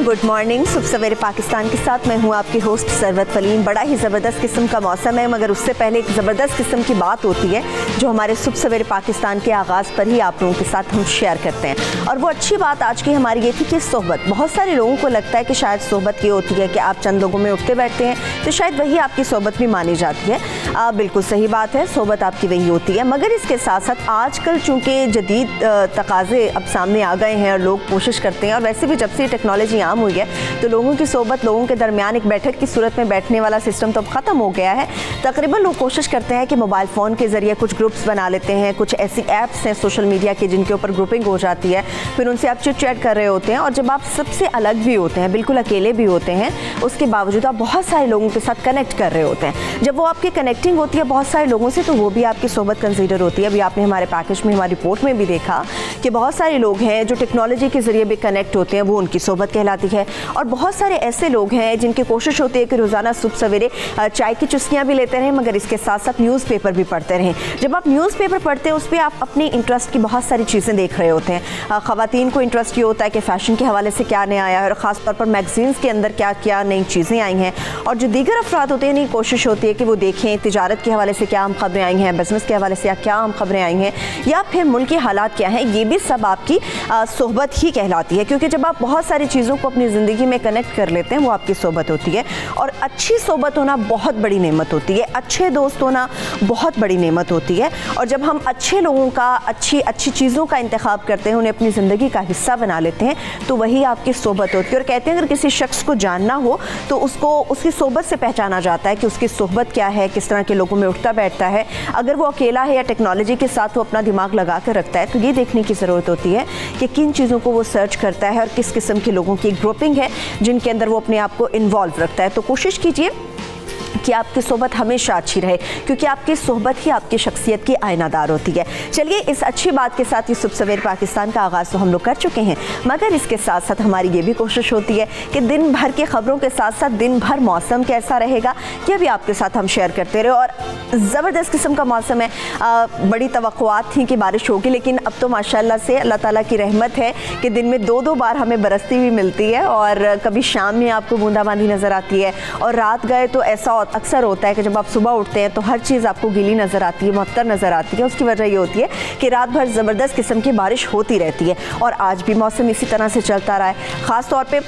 Good morning. सुबह सवेरे पाकिस्तान के साथ मैं हूँ आपकी होस्ट सरवत फलीम। बड़ा ही ज़बरदस्त किस्म का मौसम है, मगर उससे पहले एक ज़बरदस्त किस्म की बात होती है जो हमारे सुबह सवेरे पाकिस्तान के आगाज़ पर ही आप लोगों के साथ हम शेयर करते हैं। और वो अच्छी बात आज की हमारी ये थी कि सोहबत। बहुत सारे लोगों को लगता है कि शायद सोहबत ये होती है कि आप चंद लोगों में उठते बैठते हैं तो शायद वही आपकी सोहबत भी मानी जाती है। बिल्कुल सही बात है, सोहबत आपकी वही होती है। मगर इसके साथ साथ आजकल चूँकि जदीद तकाज़े अब सामने आ गए हैं और लोग कोशिश करते हैं, और वैसे भी जब से टेक्नोलॉजी आम हुई है तो लोगों की सोहबत, लोगों के दरमियान एक बैठक की सूरत में बैठने वाला सिस्टम तो अब ख़त्म हो गया है। तकरीबन लोग कोशिश करते हैं कि मोबाइल फ़ोन के ज़रिए कुछ ग्रुप्स बना लेते हैं, कुछ ऐसी ऐप्स हैं सोशल मीडिया के जिनके ऊपर ग्रुपिंग हो जाती है, फिर उनसे आप चिट चैट कर रहे होते हैं। और जब आप सबसे अलग भी होते हैं, बिल्कुल अकेले भी होते हैं, उसके बावजूद आप बहुत सारे लोगों के साथ कनेक्ट कर रहे होते हैं। जब वो आपकी कनेक्टिंग होती है बहुत सारे लोगों से तो वो भी आपकी सोहबत कंसीडर होती है। अभी आपने हमारे पैकेज में, हमारी रिपोर्ट में भी देखा कि बहुत सारे लोग हैं जो टेक्नोलॉजी के ज़रिए भी कनेक्ट होते हैं, वो उनकी सोहबत कहलाती है। और बहुत सारे ऐसे लोग हैं जिनकी कोशिश होती है कि रोज़ाना सुबह सवेरे चाय की चुस्कियाँ भी लेते रहें, मगर इसके साथ साथ न्यूज़पेपर भी पढ़ते रहें। जब आप न्यूज़पेपर पढ़ते हैं उस पर आप अपनी इंटरेस्ट की बहुत सारी चीज़ें देख रहे होते हैं। ख़वातीन को इंटरेस्ट ये होता है कि फ़ैशन के हवाले से क्या नया आया है, और ख़ास तौर पर मैगज़ीन्स के अंदर क्या क्या नई चीज़ें आई हैं। और जो दीगर अफराद होते हैं, नहीं कोशिश होती है कि वो देखें तिजारत के हवाले से क्या हम खबरें आई हैं, बिज़नेस के हवाले से क्या हम खबरें आई हैं, या फिर मुल्क के हालात क्या हैं। ये भी सब आपकी सोहबत ही कहलाती है, क्योंकि जब आप बहुत सारी चीज़ों को अपनी ज़िंदगी में कनेक्ट कर लेते हैं वो आपकी सोहबत होती है। और अच्छी सोहबत होना बहुत बड़ी नेमत होती है, अच्छे दोस्त होना बहुत बड़ी नेमत होती है। और जब हम अच्छे लोगों का, अच्छी अच्छी चीज़ों का इंतखाब करते हैं, उन्हें अपनी ज़िंदगी का हिस्सा बना लेते हैं, तो वही आपकी सोहबत होती है। और कहते हैं अगर किसी शख्स को जानना हो तो उसको उसकी सोहबत से पहचाना जाता है कि उसकी सोहबत क्या है, किस तरह के लोगों में उठता बैठता है। अगर वो अकेला है या टेक्नोलॉजी के साथ वो अपना दिमाग लगा कर रखता है तो ये देखने की ज़रूरत होती है कि किन चीज़ों को वो सर्च करता है और किस किस्म के लोगों की ग्रुपिंग है जिनके अंदर वो अपने आप को इन्वॉल्व रखता है। तो कोशिश कीजिए कि आपकी सोहबत हमेशा अच्छी रहे, क्योंकि आपकी सोहबत ही आपकी शख्सियत की आईनादार होती है। चलिए, इस अच्छी बात के साथ ही सुबह सवेरे पाकिस्तान का आगाज़ तो हम लोग कर चुके हैं, मगर इसके साथ साथ हमारी ये भी कोशिश होती है कि दिन भर की ख़बरों के साथ साथ दिन भर मौसम कैसा रहेगा ये भी आपके साथ हम शेयर करते रहे। और ज़बरदस्त किस्म का मौसम है। बड़ी तवक्कुआत थी कि बारिश होगी, लेकिन अब तो माशाल्लाह से अल्लाह ताला की रहमत है कि दिन में दो बार हमें बरसती हुई मिलती है, और कभी शाम में आपको बूंदाबांदी नज़र आती है, और रात गए तो ऐसा अक्सर होता है कि जब आप सुबह उठते हैं तो हर चीज़ आपको गीली नज़र आती है, मुअत्तर नज़र आती है। उसकी वजह ये होती है कि रात भर ज़बरदस्त किस्म की बारिश होती रहती है, और आज भी मौसम इसी तरह से चलता रहा है। ख़ास तौर पे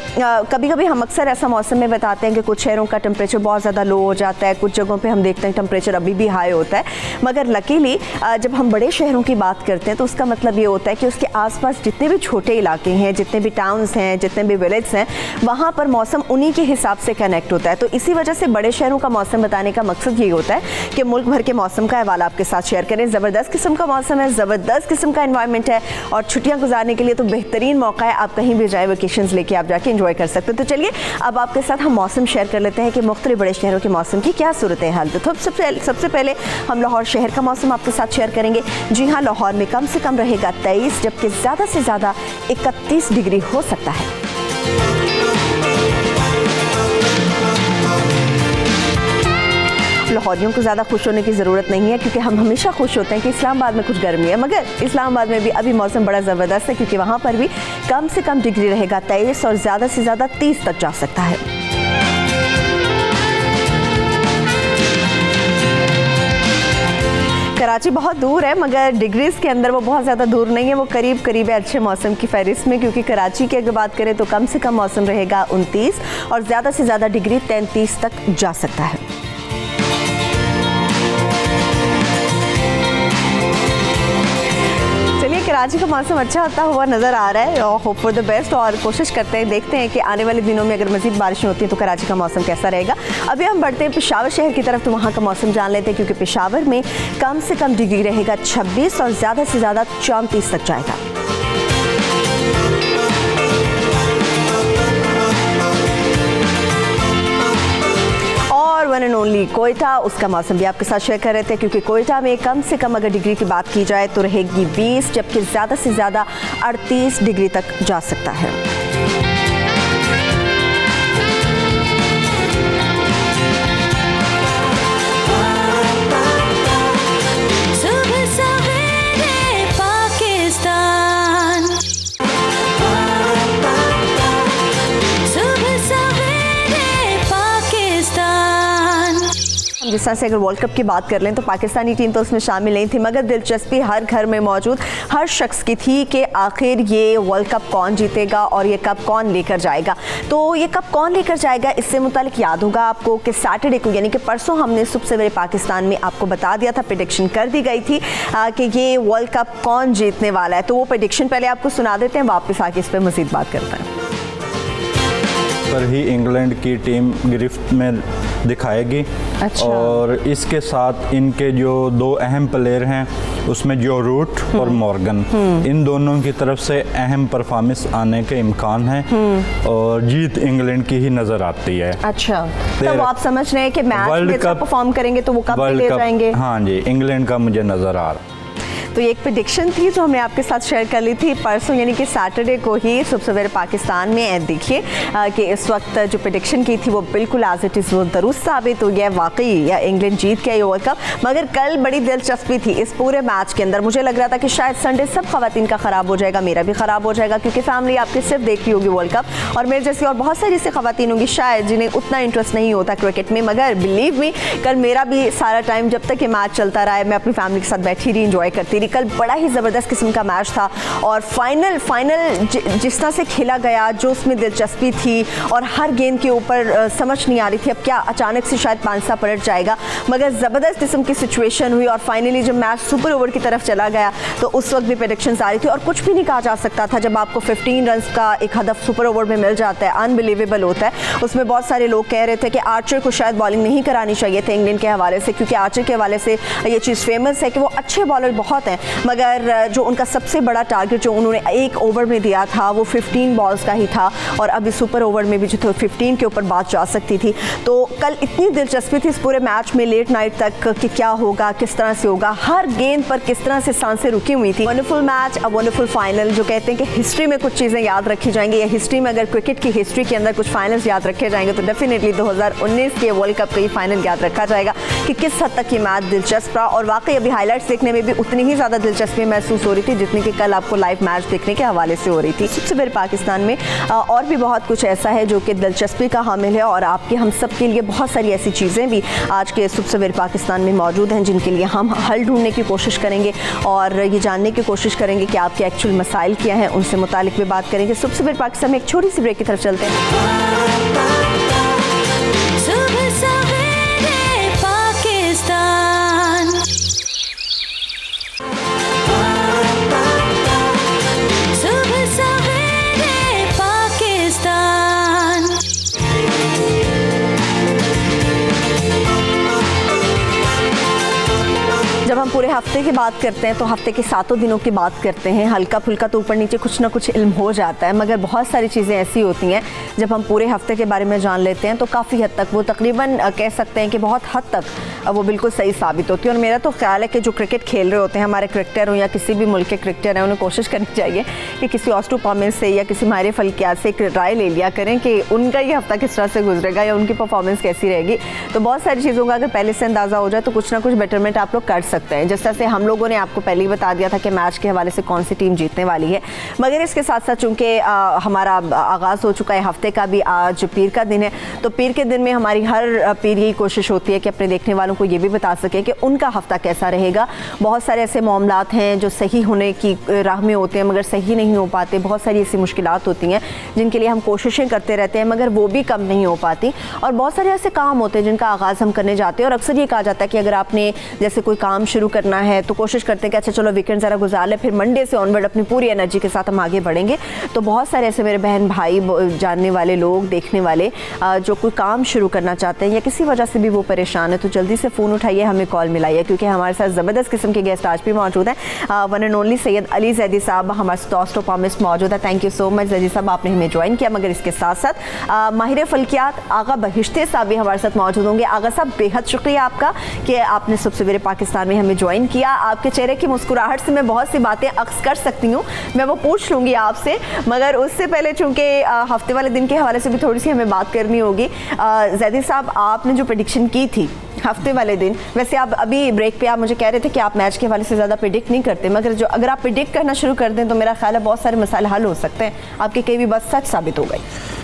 कभी कभी हम अक्सर ऐसा मौसम में बताते हैं कि कुछ शहरों का टेम्परेचर बहुत ज़्यादा लो हो जाता है, कुछ जगहों पर हम देखते हैं टेम्परेचर अभी भी हाई होता है। मगर लकीली जब हम बड़े शहरों की बात करते हैं तो उसका मतलब ये होता है कि उसके आसपास जितने भी छोटे इलाके हैं, जितने भी टाउन्स हैं, जितने भी विलेज हैं, वहाँ पर मौसम उन्हीं के हिसाब से कनेक्ट होता है। तो इसी वजह से बड़े शहरों का मौसम बताने का मकसद यही होता है कि मुल्क भर के मौसम का हवाला आपके साथ शेयर करें। ज़बरदस्त किस्म का मौसम है, ज़बरदस्त किस्म का एनवायरनमेंट है, और छुट्टियां गुजारने के लिए तो बेहतरीन मौका है। आप कहीं भी जाए वेकेशंस लेके आप जाके एंजॉय कर सकते हैं। तो चलिए अब आपके साथ हम मौसम शेयर कर लेते हैं कि मुख्तलिफ बड़े शहरों के मौसम की क्या सूरत हाल। तो सबसे पहले हम लाहौर शहर का मौसम आपके साथ शेयर करेंगे। जी हाँ, लाहौर में कम से कम रहेगा 23, जबकि ज़्यादा से ज़्यादा 31 डिग्री हो सकता है। लाहौरियों को ज़्यादा खुश होने की ज़रूरत नहीं है, क्योंकि हम हमेशा खुश होते हैं कि इस्लामाबाद में कुछ गर्मी है, मगर इस्लामाबाद में भी अभी मौसम बड़ा ज़बरदस्त है, क्योंकि वहाँ पर भी कम से कम डिग्री रहेगा 23 और ज़्यादा से ज़्यादा 30 तक जा सकता है। कराची बहुत दूर है, मगर डिग्रीज़ के अंदर वो बहुत ज़्यादा दूर नहीं है, वो करीब करीब है अच्छे मौसम की फहरिस्त में। क्योंकि कराची की अगर बात करें तो कम से कम मौसम रहेगा 29 और ज़्यादा से ज़्यादा डिग्री 33 तक जा सकता है। कराची का मौसम अच्छा होता हुआ नज़र आ रहा है, और होप फॉर द बेस्ट। और कोशिश करते हैं, देखते हैं कि आने वाले दिनों में अगर मज़ीद बारिशें होती हैं तो कराची का मौसम कैसा रहेगा। अभी हम बढ़ते हैं पेशावर शहर की तरफ, तो वहाँ का मौसम जान लेते हैं, क्योंकि पेशावर में कम से कम डिग्री रहेगा 26 और ज़्यादा से ज़्यादा 34 तक जाएगा। वन एंड ओनली कोयटा, उसका मौसम भी आपके साथ शेयर कर रहे थे, क्योंकि कोयटा में कम से कम अगर डिग्री की बात की जाए तो रहेगी 20, जबकि ज़्यादा से ज़्यादा 38 डिग्री तक जा सकता है। जिस तरह से अगर वर्ल्ड कप की बात कर लें तो पाकिस्तानी टीम तो उसमें शामिल नहीं थी, मगर दिलचस्पी हर घर में मौजूद हर शख्स की थी कि आखिर ये वर्ल्ड कप कौन जीतेगा और ये कप कौन लेकर जाएगा। तो ये कप कौन लेकर जाएगा, इससे मुतालिक याद होगा आपको कि सैटरडे को यानी कि परसों हमने सुबह सवेरे पाकिस्तान में आपको बता दिया था, प्रेडिक्शन कर दी गई थी कि ये वर्ल्ड कप कौन जीतने वाला है। तो वो प्रेडिक्शन पहले आपको सुना देते हैं, वापस आके इस पर मज़ीद बात करते हैं। पर ही इंग्लैंड की टीम गिरफ्त में दिखाएगी। अच्छा। और इसके साथ इनके जो दो अहम प्लेयर हैं उसमें जो रूट और मॉर्गन, इन दोनों की तरफ से अहम परफॉर्मेंस आने के इम्कान है और जीत इंग्लैंड की ही नज़र आती है। अच्छा, तो आप समझ रहे हैं कि मैच में अच्छा परफॉर्म करेंगे तो वो कप ले जाएंगे? हाँ जी, इंग्लैंड का मुझे नज़र आ रहा है। तो ये एक प्रेडिक्शन थी जो हमने आपके साथ शेयर कर ली थी परसों यानी कि सैटरडे को ही सुबह सवेरे पाकिस्तान में। देखिए कि इस वक्त जो प्रेडिक्शन की थी वो बिल्कुल एज इट इज़ वो दुरुस्त साबित हो गया, वाकई या इंग्लैंड जीत गया ये वर्ल्ड कप। मगर कल बड़ी दिलचस्पी थी इस पूरे मैच के अंदर। मुझे लग रहा था कि शायद संडे सब खवातीन का ख़राब हो जाएगा, मेरा भी ख़राब हो जाएगा, क्योंकि फैमिली आपकी सिर्फ देखती होगी वर्ल्ड कप, और मेरे जैसी और बहुत सारी ऐसी खवातीन होंगी शायद जिन्हें उतना इंटरेस्ट नहीं होता क्रिकेट में। मगर बिलीव मी, कल मेरा भी सारा टाइम जब तक ये मैच चलता रहा है मैं अपनी फैमिली के साथ बैठी रही, इंजॉय करती रही। कल बड़ा ही ज़बरदस्त किस्म का मैच था और फाइनल जिस तरह से खेला गया, जो उसमें दिलचस्पी थी और हर गेंद के ऊपर समझ नहीं आ रही थी अब क्या अचानक से शायद 5 पलट जाएगा, मगर ज़बरदस्त किस्म की सिचुएशन हुई और फाइनली जब मैच सुपर ओवर की तरफ चला गया तो उस वक्त भी प्रेडिक्शंस आ रही थी और कुछ भी नहीं कहा जा सकता था। जब आपको 15 रन का एक हदफ सुपर ओवर में मिल जाता है, अनबिलीवेबल होता है। उसमें बहुत सारे लोग कह रहे थे कि आर्चर को शायद बॉलिंग नहीं करानी चाहिए थी इंग्लैंड के हवाले से, क्योंकि आर्चर के हवाले से ये चीज़ फेमस है कि वो अच्छे बॉलर बहुत हैं, मगर जो उनका सबसे बड़ा टारगेट जो उन्होंने एक ओवर में दिया था वो 15 बॉल्स का ही था और अभी सुपर ओवर में भी जो था 15 के ऊपर बात जा सकती थी। तो कल इतनी दिलचस्पी थी इस पूरे मैच में लेट नाइट तक कि क्या होगा, किस तरह से होगा, हर गेंद पर किस तरह से सांसें रुकी हुई थी। Wonderful match, a wonderful final. जो कहते हैं कि हिस्ट्री में कुछ चीज़ें याद रखी जाएंगी या हिस्ट्री में अगर क्रिकेट की हिस्ट्री के अंदर कुछ फाइनल्स याद रखे जाएंगे तो डेफिनेटली 2019 के वर्ल्ड कप का ये फाइनल याद रखा जाएगा कि किस हद तक ये मैच दिलचस्प रहा। और वाकई अभी हाईलाइट्स देखने में भी उतनी ही ज़्यादा दिलचस्पी महसूस हो रही थी जितनी कि कल आपको लाइव मैच देखने के हवाले से हो रही थी। सबसे पहले पाकिस्तान में और भी बहुत कुछ ऐसा है जो कि दिलचस्पी का हामिल है और आपके हम सब के लिए बहुत सारी ऐसी चीज़ें भी आज के सुबह सवेरे पाकिस्तान में मौजूद हैं जिनके लिए हम हल ढूंढने की कोशिश करेंगे और ये जानने की कोशिश करेंगे कि आपके एक्चुअल मसाइल क्या हैं, उनसे मुतालिक भी बात करेंगे। सुबह सवेरे पाकिस्तान में एक छोटी सी ब्रेक की तरफ चलते हैं। जब हम पूरे हफ्ते की बात करते हैं तो हफ्ते के 7 दिनों की बात करते हैं। हल्का फुल्का तो ऊपर नीचे कुछ ना कुछ इल्म हो जाता है, मगर बहुत सारी चीज़ें ऐसी होती हैं जब हम पूरे हफ्ते के बारे में जान लेते हैं तो काफ़ी हद तक वो तकरीबन कह सकते हैं कि बहुत हद तक वो बिल्कुल सही साबित होती है। और मेरा तो ख्याल है कि जो क्रिकेट खेल रहे होते हैं हमारे क्रिकेटर हो या किसी भी मुल्क के क्रिकेटर हैं, उन्हें कोशिश करनी चाहिए कि किसी ऑस्ट्रोपॉमिस्ट से या किसी माहिर फल्कियात से एक राय ले लिया करें कि उनका ये हफ्ता किस तरह से गुजरेगा या उनकी परफॉर्मेंस कैसी रहेगी। तो बहुत सारी चीज़ों का अगर पहले से अंदाज़ा हो जाए तो कुछ ना कुछ बेटरमेंट आप लोग कर सकते हैं। जिस तरह से हम लोगों ने आपको पहले ही बता दिया था कि मैच के हवाले से कौन सी टीम जीतने वाली है, मगर इसके साथ साथ चूँकि हमारा आगाज़ हो चुका है हफ्ते का भी, आज पीर का दिन है, तो पीर के दिन में हमारी हर पीर यही कोशिश होती है कि अपने देखने वालों को ये भी बता सकें कि उनका हफ्ता कैसा रहेगा। बहुत सारे ऐसे मामलात हैं जो सही होने की राह में होते हैं मगर सही नहीं हो पाते। बहुत सारी ऐसी मुश्किलात होती हैं जिनके लिए हम कोशिशें करते रहते हैं मगर वो भी कम नहीं हो पाती। और बहुत सारे ऐसे काम होते हैं जिनका आगाज़ हम करने जाते हैं और अक्सर ये कहा जाता है कि अगर आपने जैसे कोई काम शुरू करना है तो कोशिश करते हैं कि अच्छा चलो वीकेंड ज़रा गुजार ले, फिर मंडे से ऑनवर्ड अपनी पूरी एनर्जी के साथ हम आगे बढ़ेंगे। तो बहुत सारे ऐसे मेरे बहन भाई जानने वाले लोग, देखने वाले जो कोई काम शुरू करना चाहते हैं या किसी वजह से भी वो परेशान है तो जल्दी से फ़ोन उठाइए, हमें कॉल मिलाइए, क्योंकि हमारे साथ ज़बरदस्त किस्म के गेस्ट आज भी मौजूद हैं। One and only Syed Ali Zaidi साहब हमारे साथ ऑस्ट्रोपॉमिस्ट मौजूद है। Thank you so much Zaidi साहब, आपने हमें ज्वाइन किया। मगर इसके साथ साथ माहिर फल्कियात आगा बहिश्ते साहब भी हमारे साथ मौजूद होंगे। आगा साहब, बेहद शुक्रिया आपका कि आपने सुबह सवेरे पाकिस्तान में हमें ज्वाइन किया। आपके चेहरे की मुस्कुराहट से मैं बहुत सी बातें अक्स कर सकती हूँ, मैं वो पूछ लूँगी आपसे, मगर उससे पहले चूँकि हफ्ते वाले दिन के हवाले से भी थोड़ी सी हमें बात करनी होगी। जैदी साहब, आपने जो प्रेडिक्शन की थी हफ्ते वाले दिन, वैसे आप अभी ब्रेक पे आप मुझे कह रहे थे कि आप मैच के हवाले से ज़्यादा प्रेडिक्ट नहीं करते, मगर जो अगर आप प्रेडिक्ट करना शुरू कर दें तो मेरा ख्याल है बहुत सारे मसाले हल हो सकते हैं। आपके कई भी बात सच साबित हो गई।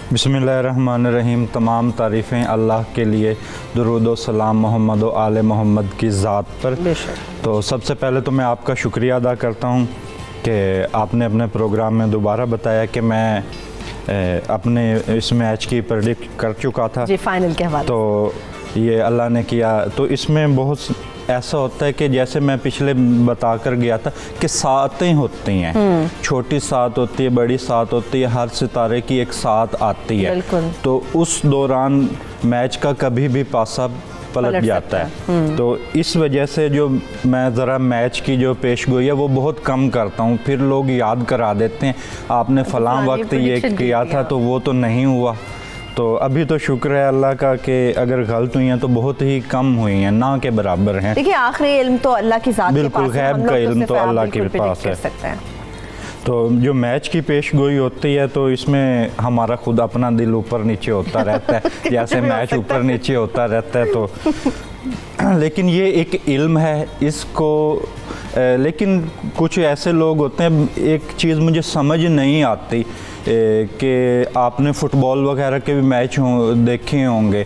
बिस्मिल्लाहिर्रहमानिर्रहीम। तमाम तारीफ़ें अल्लाह के लिए, दुरूद व सलाम मोहम्मद व आले मोहम्मद की ज़ात पर। तो सबसे पहले तो मैं आपका शुक्रिया अदा करता हूँ कि आपने अपने प्रोग्राम में दोबारा बताया कि मैं अपने इस मैच की प्रेडिक्ट कर चुका था जी, फाइनल के हवाले। तो ये अल्लाह ने किया। तो इसमें बहुत ऐसा होता है कि जैसे मैं पिछले बता कर गया था कि सातें होती हैं, छोटी सात होती है, बड़ी सात होती है, हर सितारे की एक सात आती है। तो उस दौरान मैच का कभी भी पासा पलट जाता है। तो इस वजह से जो मैं ज़रा मैच की जो पेशगोई है वो बहुत कम करता हूँ। फिर लोग याद करा देते हैं आपने फ़लाँ वक्त ये किया था, तो वो तो नहीं हुआ। तो अभी तो शुक्र है अल्लाह का कि अगर गलत हुई हैं तो बहुत ही कम हुई हैं, ना के बराबर हैं। देखिए आखिरी इल्म तो अल्लाह की ज़ात के पास है, बिल्कुल गैब का इल्म तो अल्लाह के पास है। तो जो मैच की पेशगोई होती है तो इसमें हमारा खुद अपना दिल ऊपर नीचे होता रहता है जैसे मैच ऊपर नीचे होता रहता है। तो लेकिन ये एक इल्म है इसको, लेकिन कुछ ऐसे लोग होते हैं, एक चीज़ मुझे समझ नहीं आती कि आपने फ़ुटबॉल वगैरह के भी मैच देखे होंगे।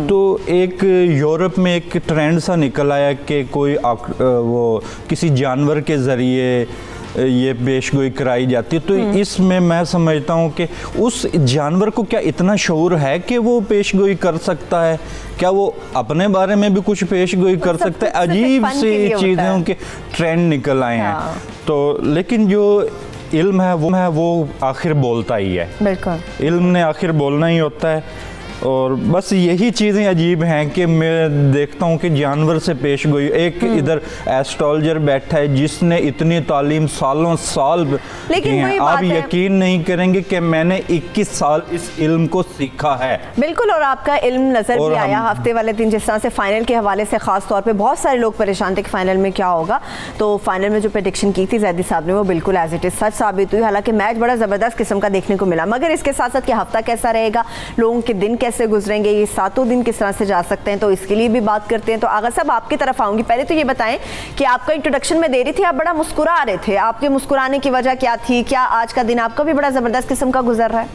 तो एक यूरोप में एक ट्रेंड सा निकल आया कि कोई वो किसी जानवर के ज़रिए ये पेशगोई कराई जाती है। तो इसमें मैं समझता हूँ कि उस जानवर को क्या इतना शऊर है कि वो पेशगोई कर सकता है? क्या वो अपने बारे में भी कुछ पेशगोई कर सकता है? अजीब सी चीज़ों के ट्रेंड निकल आए हैं। तो लेकिन जो इल्म है वो आखिर बोलता ही है। बिल्कुल, इल्म ने आखिर बोलना ही होता है। और बस यही चीज़ें अजीब हैं कि मैं देखता हूँ कि जानवर से पेश गोई। एक इधर एस्ट्रोलॉजर बैठा है जिसने इतनी तालीम सालों साल की है, आप यकीन नहीं करेंगे कि मैंने 21 साल इस इल्म को सीखा है। बिल्कुल, और आपका इल्म नज़र भी आया हफ्ते वाले दिन, जिस तरह से फाइनल के हवाले से ख़ास तौर पे बहुत सारे लोग परेशान थे कि फाइनल में क्या होगा। तो फाइनल में जो प्रेडिक्शन की थी जैदी साहब ने वो बिल्कुल एज इट इज़ सच साबित हुई। हालांकि मैच बड़ा ज़बरदस्त किस्म का देखने को मिला, मगर इसके साथ साथ कि हफ्ता कैसा रहेगा, लोगों के दिन कैसे गुजरेंगे, ये 7 दिन किस तरह से जा सकते हैं, तो इसके लिए भी बात करते हैं। तो आगा साहब आपकी तरफ आऊंगी। पहले तो ये बताएं कि आपका इंट्रोडक्शन में दे रही थी, आप बड़ा मुस्कुरा रहे थे, आपके मुस्कुराने की वजह क्या थी? क्या आज का दिन आपका भी बड़ा ज़बरदस्त किस्म का गुजर रहा है?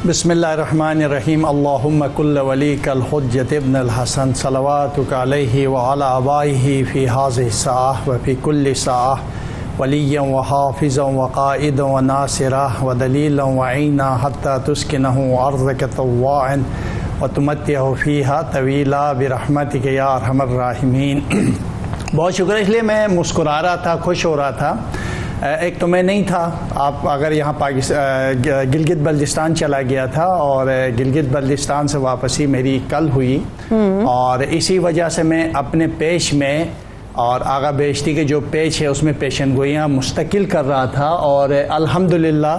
बिस्मिल्लाहिर्रहमानिर्रहीम। अल्लाहुम्मा कुल्ल वलीकल हुज्जत इब्नुल हसन सलवातुक अलैहि व अला आबाइहि फ़ी हाज़िहि साह व फ़ी कुल्ली साह वलिय्यन व हाफ़िज़न व क़ाइदन व नासिरन व दलीलन व ऐना हत्ता तुस्किनहु अर्ज़क तव्वाअन व तुमत्तिअहु फ़ीहा तवीला बिरहमतिक या अरहमर राहिमीन। बहुत शुक्र। इसलिए मैं मुस्कुरा रहा था, खुश हो रहा था। एक तो मैं नहीं था, आप अगर यहाँ पाकिस्तान गिलगित बल्तिस्तान चला गया था और गिलगित बल्तिस्तान से वापसी मेरी कल हुई, और इसी वजह से मैं अपने पेश में और आगा बेहश्ती के जो पेज है उसमें पेशन गोइयाँ मुस्तकिल कर रहा था। और अल्हम्दुलिल्लाह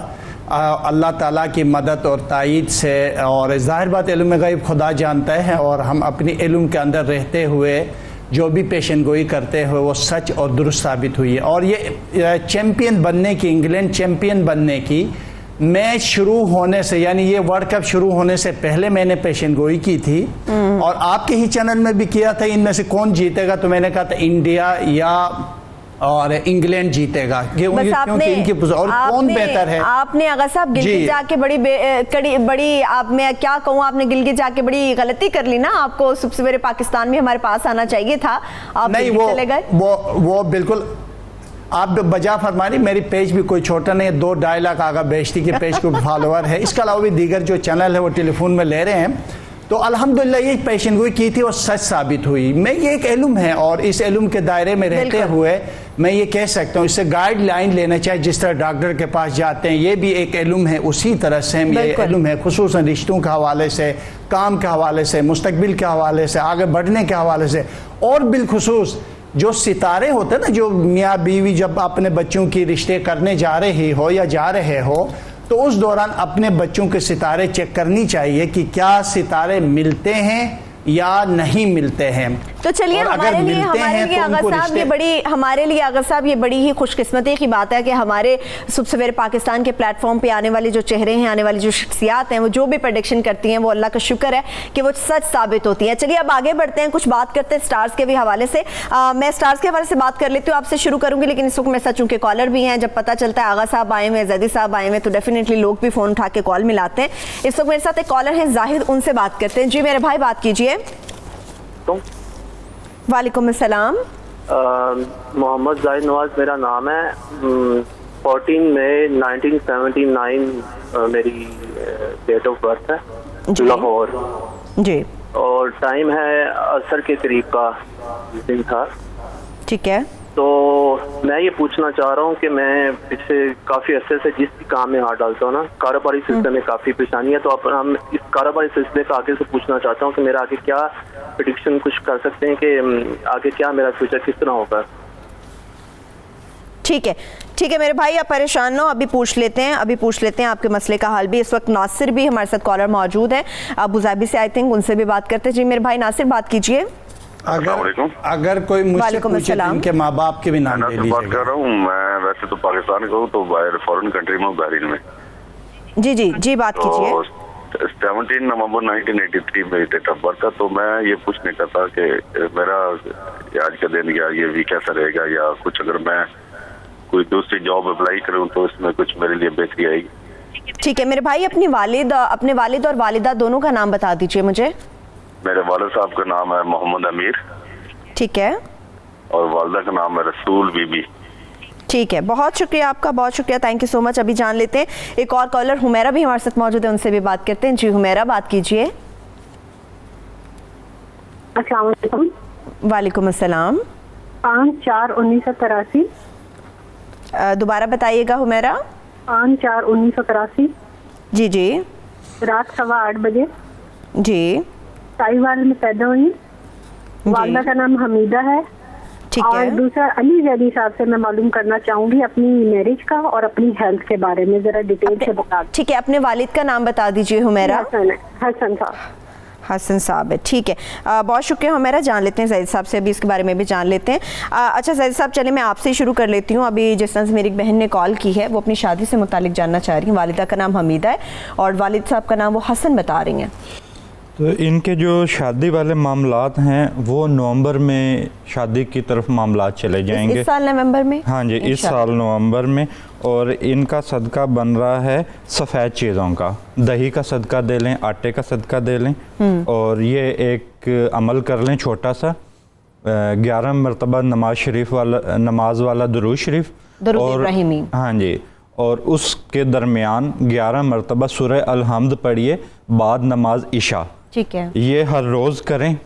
अल्लाह ताला की मदद और तायीद से, और ज़ाहिर बात इल्म गैब खुदा जानता है, और हम अपनी इल्म के अंदर रहते हुए जो भी पेशन गोई करते हुए वो सच और दुरुस्त साबित हुई है। और ये चैम्पियन बनने की, इंग्लैंड चैम्पियन बनने की मैच शुरू होने से, यानी ये वर्ल्ड कप शुरू होने से पहले मैंने पेशन गोई की थी, और आपके ही चैनल में भी किया था इनमें से कौन जीतेगा। तो मैंने कहा था इंडिया या और इंग्लैंड जीतेगा, क्योंकि इनकी और कौन बेहतर है। आपने अगर साहब गिलगित जाके बड़ी आप, मैं क्या कहूँ, आपने गिलगित जाके बड़ी गलती कर ली ना। आपको सुबह सवेरे पाकिस्तान में हमारे पास आना चाहिए था, आप नहीं चले गए। वो बिल्कुल आप बजा फरमानी। मेरी पेज भी कोई छोटा नहीं है, 2-2.5 लाख आगा बेहश्ती के पेज को फॉलोअर है। इसके अलावा भी दीगर जो चैनल है वो टेलीफोन में ले रहे हैं। तो अल्हम्दुलिल्लाह ये पेशन गोई की थी और सच साबित हुई। मैं ये एक इल्म है, और इस इल्म के दायरे में रहते हुए मैं ये कह सकता हूँ, इससे गाइडलाइन लेना चाहिए। जिस तरह डॉक्टर के पास जाते हैं, ये भी एक इल्म है, उसी तरह से ये इल्म है, खुसूसन रिश्तों के हवाले से, काम के हवाले से, मुस्तकबिल के हवाले से, आगे बढ़ने के हवाले से, और बिलखुसूस जो सितारे होते हैं ना, जो मियाँ बीवी जब अपने बच्चों की रिश्ते करने जा रही हो या जा रहे हो, तो उस दौरान अपने बच्चों के सितारे चेक करनी चाहिए कि क्या सितारे मिलते हैं या नहीं मिलते हैं। तो चलिए हमारे लिए आगा साहब ये बड़ी ही खुशकिस्मती की बात है कि हमारे सुबह सवेरे पाकिस्तान के प्लेटफॉर्म पे आने वाले जो चेहरे हैं, आने वाली जो शख्सियात हैं, वो जो भी प्रेडिक्शन करती हैं वो अल्लाह का शुक्र है कि वो सच साबित होती है। चलिए अब आगे बढ़ते हैं, कुछ बात करते हैं स्टार्स के भी हवाले से। मैं स्टार्स के हवाले से बात कर लेती हूँ, आपसे शुरू करूंगी, लेकिन इस वक्त मेरे साथ चूंकि कॉलर भी हैं, जब पता चलता है आगा साहब आए हुए, जैदी साहब आए हुए, तो डेफिनेटली लोग भी फोन उठा के कॉल मिलाते हैं। इस वक्त मेरे साथ एक कॉलर है जाहिद, उनसे बात करते हैं। जी मेरे भाई बात कीजिए। वालेकुम अस्सलाम। मोहम्मद जाहिद नवाज मेरा नाम है। 14 मई 1979 मेरी डेट ऑफ बर्थ है, लाहौर जी, और टाइम है असर के करीब का दिन था। ठीक है, तो मैं ये पूछना चाह रहा हूँ कि मैं पिछले काफ़ी अरसे से जिस भी काम में हाथ डालता हूँ ना, कारोबारी सिलसिले में काफ़ी परेशानी है। तो हम इस कारोबारी सिलसिले का आगे से पूछना चाहता हूँ कि मेरा आगे क्या प्रेडिक्शन कुछ कर सकते हैं कि आगे क्या मेरा फ्यूचर किस तरह होगा। ठीक है मेरे भाई, आप परेशान हो, अभी पूछ लेते हैं आपके मसले का हल भी। इस वक्त नासिर भी हमारे साथ कॉलर मौजूद है, अबू धाबी से, आई थिंक उनसे भी बात करते हैं। जी मेरे भाई नासिर बात कीजिए। अगर कोई मुझसे पूछे तो इनके माँ बाप के भी नाम ले लीजिएगा। बात कर रहा हूँ मैं, वैसे तो पाकिस्तान का हूँ, तो बाहर फॉरेन कंट्री में, बहरीन में। जी बात कीजिए। 17 नवंबर 1983 में डेट ऑफ बर्थ था। तो मैं ये पूछने का था कि मेरा आज का दिन या ये वीक कैसा रहेगा, या कुछ अगर मैं कोई दूसरी जॉब अप्लाई करूँ तो इसमें कुछ मेरे लिए बेहतरी आएगी। ठीक है मेरे भाई, अपने वालिद और वालिदा दोनों का नाम बता दीजिए मुझे। मेरे वालिद साहब का नाम है मोहम्मद अमीर। ठीक है, और वालिदा का नाम है रसूल बीबी। ठीक है, बहुत शुक्रिया आपका, बहुत शुक्रिया, थैंक यू सो मच। अभी जान लेते हैं एक और कॉलर हुमैरा भी हमारे साथ मौजूद है, उनसे भी बात करते हैं। जी हुमैरा बात कीजिए। अस्सलाम वालेकुम। वालेकुम अस्सलाम। 5/4/1983। दोबारा बताइएगा हुमैरा। 5/4/1983। जी रात 8:15 बजे जी साहिवाल में पैदा हुई। वालिदा का नाम हमीदा है। ठीक और है, दूसरा अली जैदी साहब से मैं मालूम करना चाहूंगी अपनी मैरिज का और अपनी हेल्थ के बारे में, जरा डिटेल से बता। ठीक है, अपने वालिद का नाम बता दीजिए हुमैरा। हसन साहब। हसन साहब है, ठीक है, बहुत शुक्रिया हुमैरा। जान लेते हैं जैद साहब से, अभी इसके बारे में भी जान लेते हैं। अच्छा जैद साहब, चलिए मैं आपसे ही शुरू कर लेती हूँ। अभी जिस तरह से मेरी एक बहन ने कॉल की है, वो अपनी शादी से मुतालिक जानना चाह रही हैं। वालिदा का नाम हमीदा है और वालिद साहब का नाम वो हसन बता रही हैं। तो इनके जो शादी वाले मामलात हैं वो नवंबर में शादी की तरफ मामलात चले जाएंगे। इस साल नवंबर में? हाँ जी, इस साल नवंबर में। और इनका सदका बन रहा है सफ़ेद चीज़ों का, दही का सदका दे लें, आटे का सदका दे लें, और ये एक अमल कर लें छोटा सा, 11 मरतबा नमाज वाला दुरूद शरीफ, और हाँ जी, और उसके दरमियान 11 मरतबा सूरह अल-हम्द पढ़िए बाद नमाज इशा। ठीक है, ये हर रोज़ करें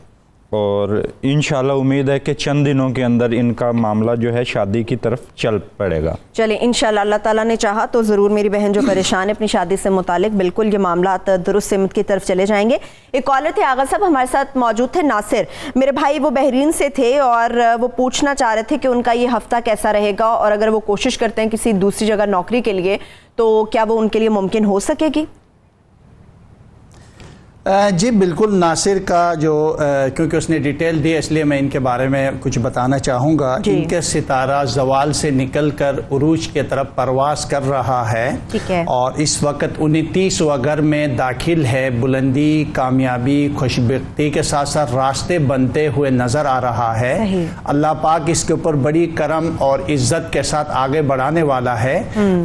और इंशाल्लाह उम्मीद है कि चंद दिनों के अंदर इनका मामला जो है शादी की तरफ चल पड़ेगा। चलिए इंशाल्लाह, अल्लाह ताला ने चाहा तो ज़रूर मेरी बहन जो परेशान है अपनी शादी से मुतालिक, बिल्कुल ये मामला दुरुस्त सिमत की तरफ चले जाएंगे। एक कॉलर थे आगा साहब हमारे साथ मौजूद थे, नासिर। मेरे भाई वो बहरीन से थे और वो पूछना चाह रहे थे कि उनका ये हफ्ता कैसा रहेगा, और अगर वो कोशिश करते हैं किसी दूसरी जगह नौकरी के लिए तो क्या वो उनके लिए मुमकिन हो सकेगी? जी बिल्कुल, नासिर का जो क्योंकि उसने डिटेल दी इसलिए मैं इनके बारे में कुछ बताना चाहूँगा। इनके सितारा जवाल से निकलकर उरूज के तरफ परवास कर रहा है। ठीक है, और इस वक्त 29 वगर में दाखिल है। बुलंदी, कामयाबी, खुशबख्ती के साथ साथ रास्ते बनते हुए नज़र आ रहा है। अल्लाह पाक इसके ऊपर बड़ी करम और इज्जत के साथ आगे बढ़ाने वाला है।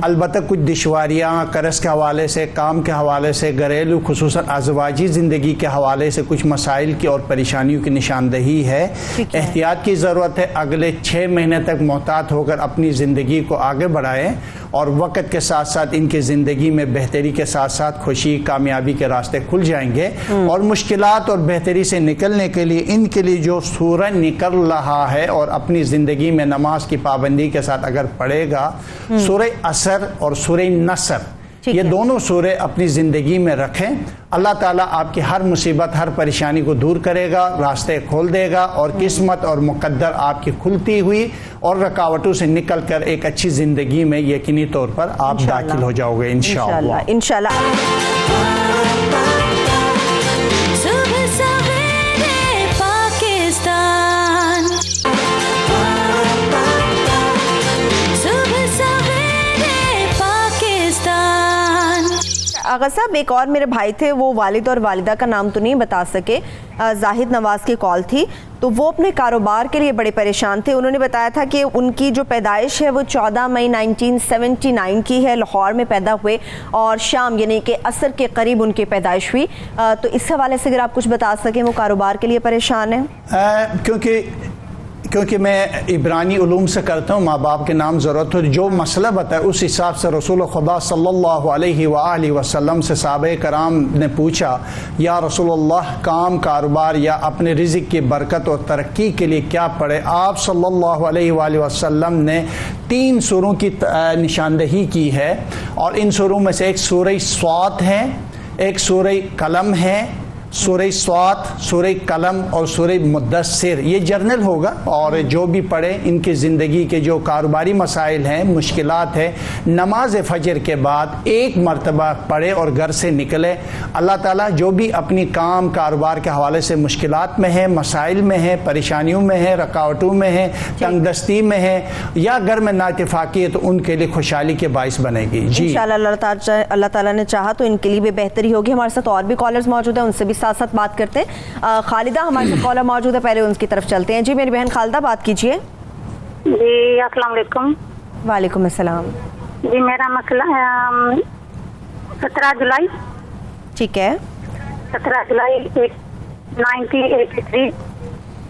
अलबत्ता कुछ दुश्वारियाँ कर्ज के हवाले से, काम के हवाले से, घरेलू खुसूसन अज़वाजी ज़िंदगी के हवाले से कुछ मसाइल की और परेशानियों की निशानदही है। एहतियात की ज़रूरत है। अगले 6 महीने तक मोहतात होकर अपनी ज़िंदगी को आगे बढ़ाएं और वक़्त के साथ साथ इनकी ज़िंदगी में बेहतरी के साथ साथ खुशी, कामयाबी के रास्ते खुल जाएंगे। और मुश्किलात और बेहतरी से निकलने के लिए इनके लिए जो सूरज निकल रहा है और अपनी ज़िंदगी में नमाज की पाबंदी के साथ अगर पढ़ेगा, सूरह असर और सूरह नसर, ये दोनों सूरे अपनी ज़िंदगी में रखें। अल्लाह ताला आपकी हर मुसीबत, हर परेशानी को दूर करेगा, रास्ते खोल देगा और किस्मत और मुकद्दर आपकी खुलती हुई और रुकावटों से निकलकर एक अच्छी ज़िंदगी में यकीनी तौर पर आप दाखिल हो जाओगे इंशाअल्लाह। इंशाअल्लाह। आगा साहब, एक और मेरे भाई थे, वो वालिद और वालिदा का नाम तो नहीं बता सके, जाहिद नवाज़ की कॉल थी, तो वो अपने कारोबार के लिए बड़े परेशान थे। उन्होंने बताया था कि उनकी जो पैदाइश है वो 14 मई 1979 की है, लाहौर में पैदा हुए और शाम यानी कि असर के करीब उनकी पैदाइश हुई। तो इस हवाले से अगर आप कुछ बता सकें, वो कारोबार के लिए परेशान है। क्योंकि मैं इब्रानी उलूम से करता हूँ, माँ बाप के नाम ज़रूरत हो, जो मसला बताए उस हिसाब से रसूल खुदा सल्लल्लाहु अलैहि वसल्लम से सहाबे कराम ने पूछा, या रसूलल्लाह काम कारोबार या अपने रिज़्क़ की बरकत और तरक्की के लिए क्या पढ़े? आप सल्लल्लाहु अलैहि वसल्लम ने 3 सूरों की निशानदही की है, और इन सूरों में से एक सूरह स्वात है, एक सूरह कलम है, सूरह स्वात, सूरह कलम और सूरह मुद्दस्सिर। ये जर्नल होगा, और जो भी पढ़े इनकी ज़िंदगी के जो कारोबारी मसाइल हैं, मुश्किलात है, नमाज फजर के बाद एक मरतबा पढ़े और घर से निकले। अल्लाह ताला जो भी अपनी काम कारोबार के हवाले से मुश्किलात में है, मसाइल में है, परेशानियों में है, रुकावटों में है, तंगदस्ती में है, या घर में नाइतफाकी है, तो उनके लिए खुशहाली के बाइस बनेगी। जी इंशाअल्लाह अल्लाह ताला ने चाहा तो इनके लिए भी बेहतरी होगी। हमारे साथ और भी कॉलर्स मौजूद हैं, उनसे भी साथ साथ बात करते हैं। खालिदा हमारे साथ कॉलर मौजूद है, पहले उनकी तरफ चलते हैं। जी मेरी बहन खालिदा, बात कीजिए। जी अस्सलाम वालेकुम। वालेकुम अस्सलाम। जी मेरा मसला 17 जुलाई, ठीक है, 17 जुलाई 1983।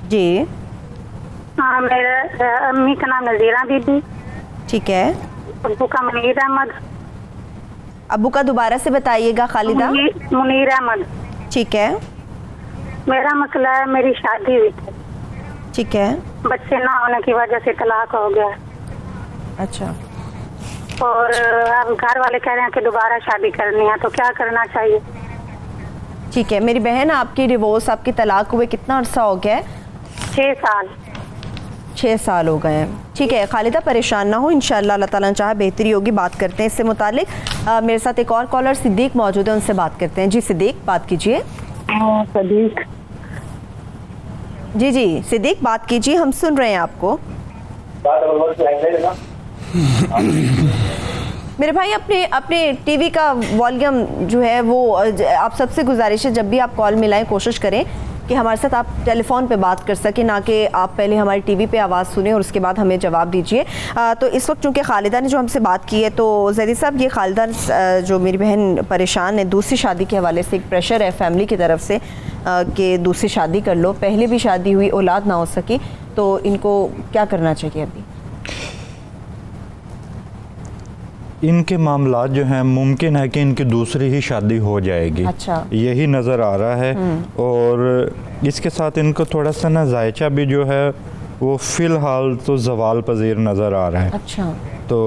जी मेरे अम्मी का नाम नज़ीरा बीबी, ठीक है, अब्बू का मुनीर अहमद। अब्बू का दोबारा से बताइएगा खालिदा। मुनीर अहमद, ठीक है। मेरा मसला है, मेरी शादी हुई थी, ठीक है, बच्चे ना होने की वजह से तलाक हो गया। अच्छा, और अब घर वाले कह रहे हैं कि दोबारा शादी करनी है, तो क्या करना चाहिए? ठीक है मेरी बहन, आपकी डिवोर्स, आपकी तलाक हुए कितना अरसा हो गया है? 6 साल। 6 साल हो गए हैं। ठीक है खालिदा, परेशान ना हो, इंशाअल्लाह अल्लाह ताला ने चाहा बेहतरी होगी। बात करते हैं इससे मुतालिक। मेरे साथ एक और कॉलर सिद्दीक मौजूद है, उनसे बात करते हैं। जी सिद्दीक, बात कीजिए। सदीक, जी जी सिद्दीक, बात कीजिए, हम सुन रहे हैं आपको। मेरे भाई, अपने टीवी का वॉल्यूम जो है वो, आप सबसे गुजारिश है जब भी आप कॉल मिलाएं कोशिश करें कि हमारे साथ आप टेलीफोन पे बात कर सकें, ना कि आप पहले हमारी टीवी पे आवाज़ सुने और उसके बाद हमें जवाब दीजिए। तो इस वक्त चूँकि खालिदा ने जो हमसे बात की है, तो ज़ैदी साहब, ये खालिदा जो मेरी बहन परेशान है दूसरी शादी के हवाले से, एक प्रेशर है फैमिली की तरफ से कि दूसरी शादी कर लो, पहले भी शादी हुई, औलाद ना हो सकी, तो इनको क्या करना चाहिए अभी? इनके मामलात जो हैं, मुमकिन है कि इनकी दूसरी ही शादी हो जाएगी। अच्छा, यही नज़र आ रहा है। और इसके साथ इनको थोड़ा सा ना जायचा भी जो है वो फ़िलहाल तो ज़वाल पजीर नज़र आ रहा है। अच्छा, तो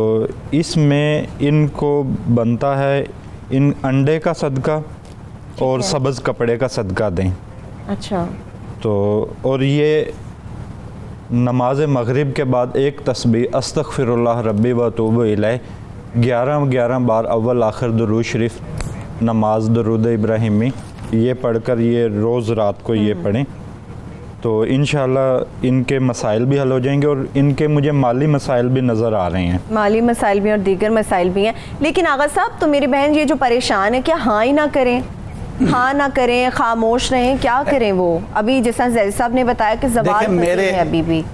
इसमें इनको बनता है इन अंडे का सदका और सब्ज़ कपड़े का सदका दें। अच्छा, तो और ये नमाज मगरिब के बाद एक तस्बीह अस्तगफिरुल्लाह रब्बी व अतूबु इलैह 11 बार अव्वल आखिर दुरूद शरीफ नमाज दरूद इब्राहिमी ये पढ़कर ये रोज़ रात को ये पढ़ें, तो इंशाल्लाह इनके मसाइल भी हल हो जाएंगे। और इनके मुझे माली मसाइल भी नज़र आ रहे हैं, माली मसाइल भी और दीगर मसाइल भी हैं। लेकिन आगा साहब, तो मेरी बहन ये जो परेशान है, क्या हाँ ही ना करें, हाँ ना करें, खामोश रहें, क्या करें वो? अभी जैसा ज़ैदी साहब ने बताया कि ज़बान मेरे है अभी भी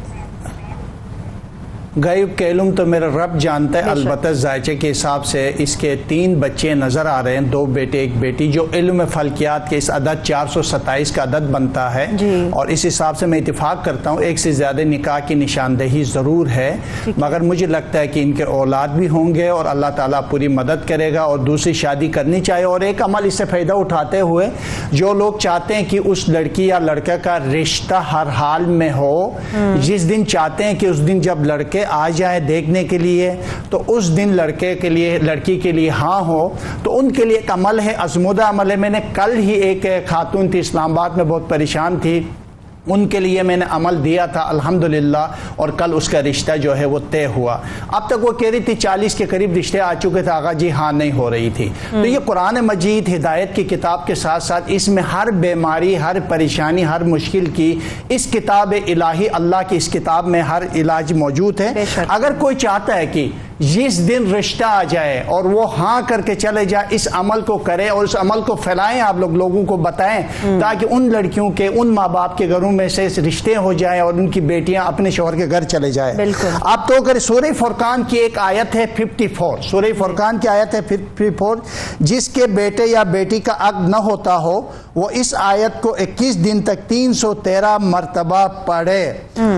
गैब के इल्म तो मेरा रब जानता है। अलबत्ता जायचे के हिसाब से इसके 3 बच्चे नज़र आ रहे हैं, 2 बेटे 1 बेटी, जो इल्म फल्कियात के इस अदद 427 का अदद बनता है। और इस हिसाब से मैं इत्तेफाक करता हूँ, 1 से ज़्यादा निकाह की निशानदही ज़रूर है, मगर मुझे लगता है कि इनके औलाद भी होंगे और अल्लाह ताला पूरी मदद करेगा और दूसरी शादी करनी चाहिए। और एक अमल इससे फ़ायदा उठाते हुए, जो लोग चाहते हैं कि उस लड़की या लड़का का रिश्ता हर हाल में हो, जिस दिन चाहते हैं कि उस दिन जब लड़के आ जाए देखने के लिए, तो उस दिन लड़के के लिए लड़की के लिए हाँ हो, तो उनके लिए एक अमल है, अज़मुदा अमल है। मैंने कल ही एक खातून थी इस्लामाबाद में, बहुत परेशान थी, उनके लिए मैंने अमल दिया था अल्हम्दुलिल्लाह, और कल उसका रिश्ता जो है वो तय हुआ। अब तक वो कह रही थी 40 के करीब रिश्ते आ चुके थे, आगा जी हाँ नहीं हो रही थी। तो ये कुरान मजीद हिदायत की किताब के साथ साथ इसमें हर बीमारी, हर परेशानी, हर मुश्किल की इस किताब इलाही, अल्लाह की इस किताब में हर इलाज मौजूद है। अगर कोई चाहता है कि जिस दिन रिश्ता आ जाए और वो हाँ करके चले जाए, इस अमल को करे और उस अमल को फैलाएं, आप लोगों को बताएं, ताकि उन लड़कियों के, उन माँ बाप के घरों में से रिश्ते हो जाए और उनकी बेटियां अपने शौहर के घर चले जाए। आप तो अगर सूरह फुरकान की एक आयत है 54, सूरह फुरकान की आयत है 54, जिसके बेटे या बेटी का अक़्द न होता हो वो इस आयत को 21 दिन तक 313 मरतबा पढ़े।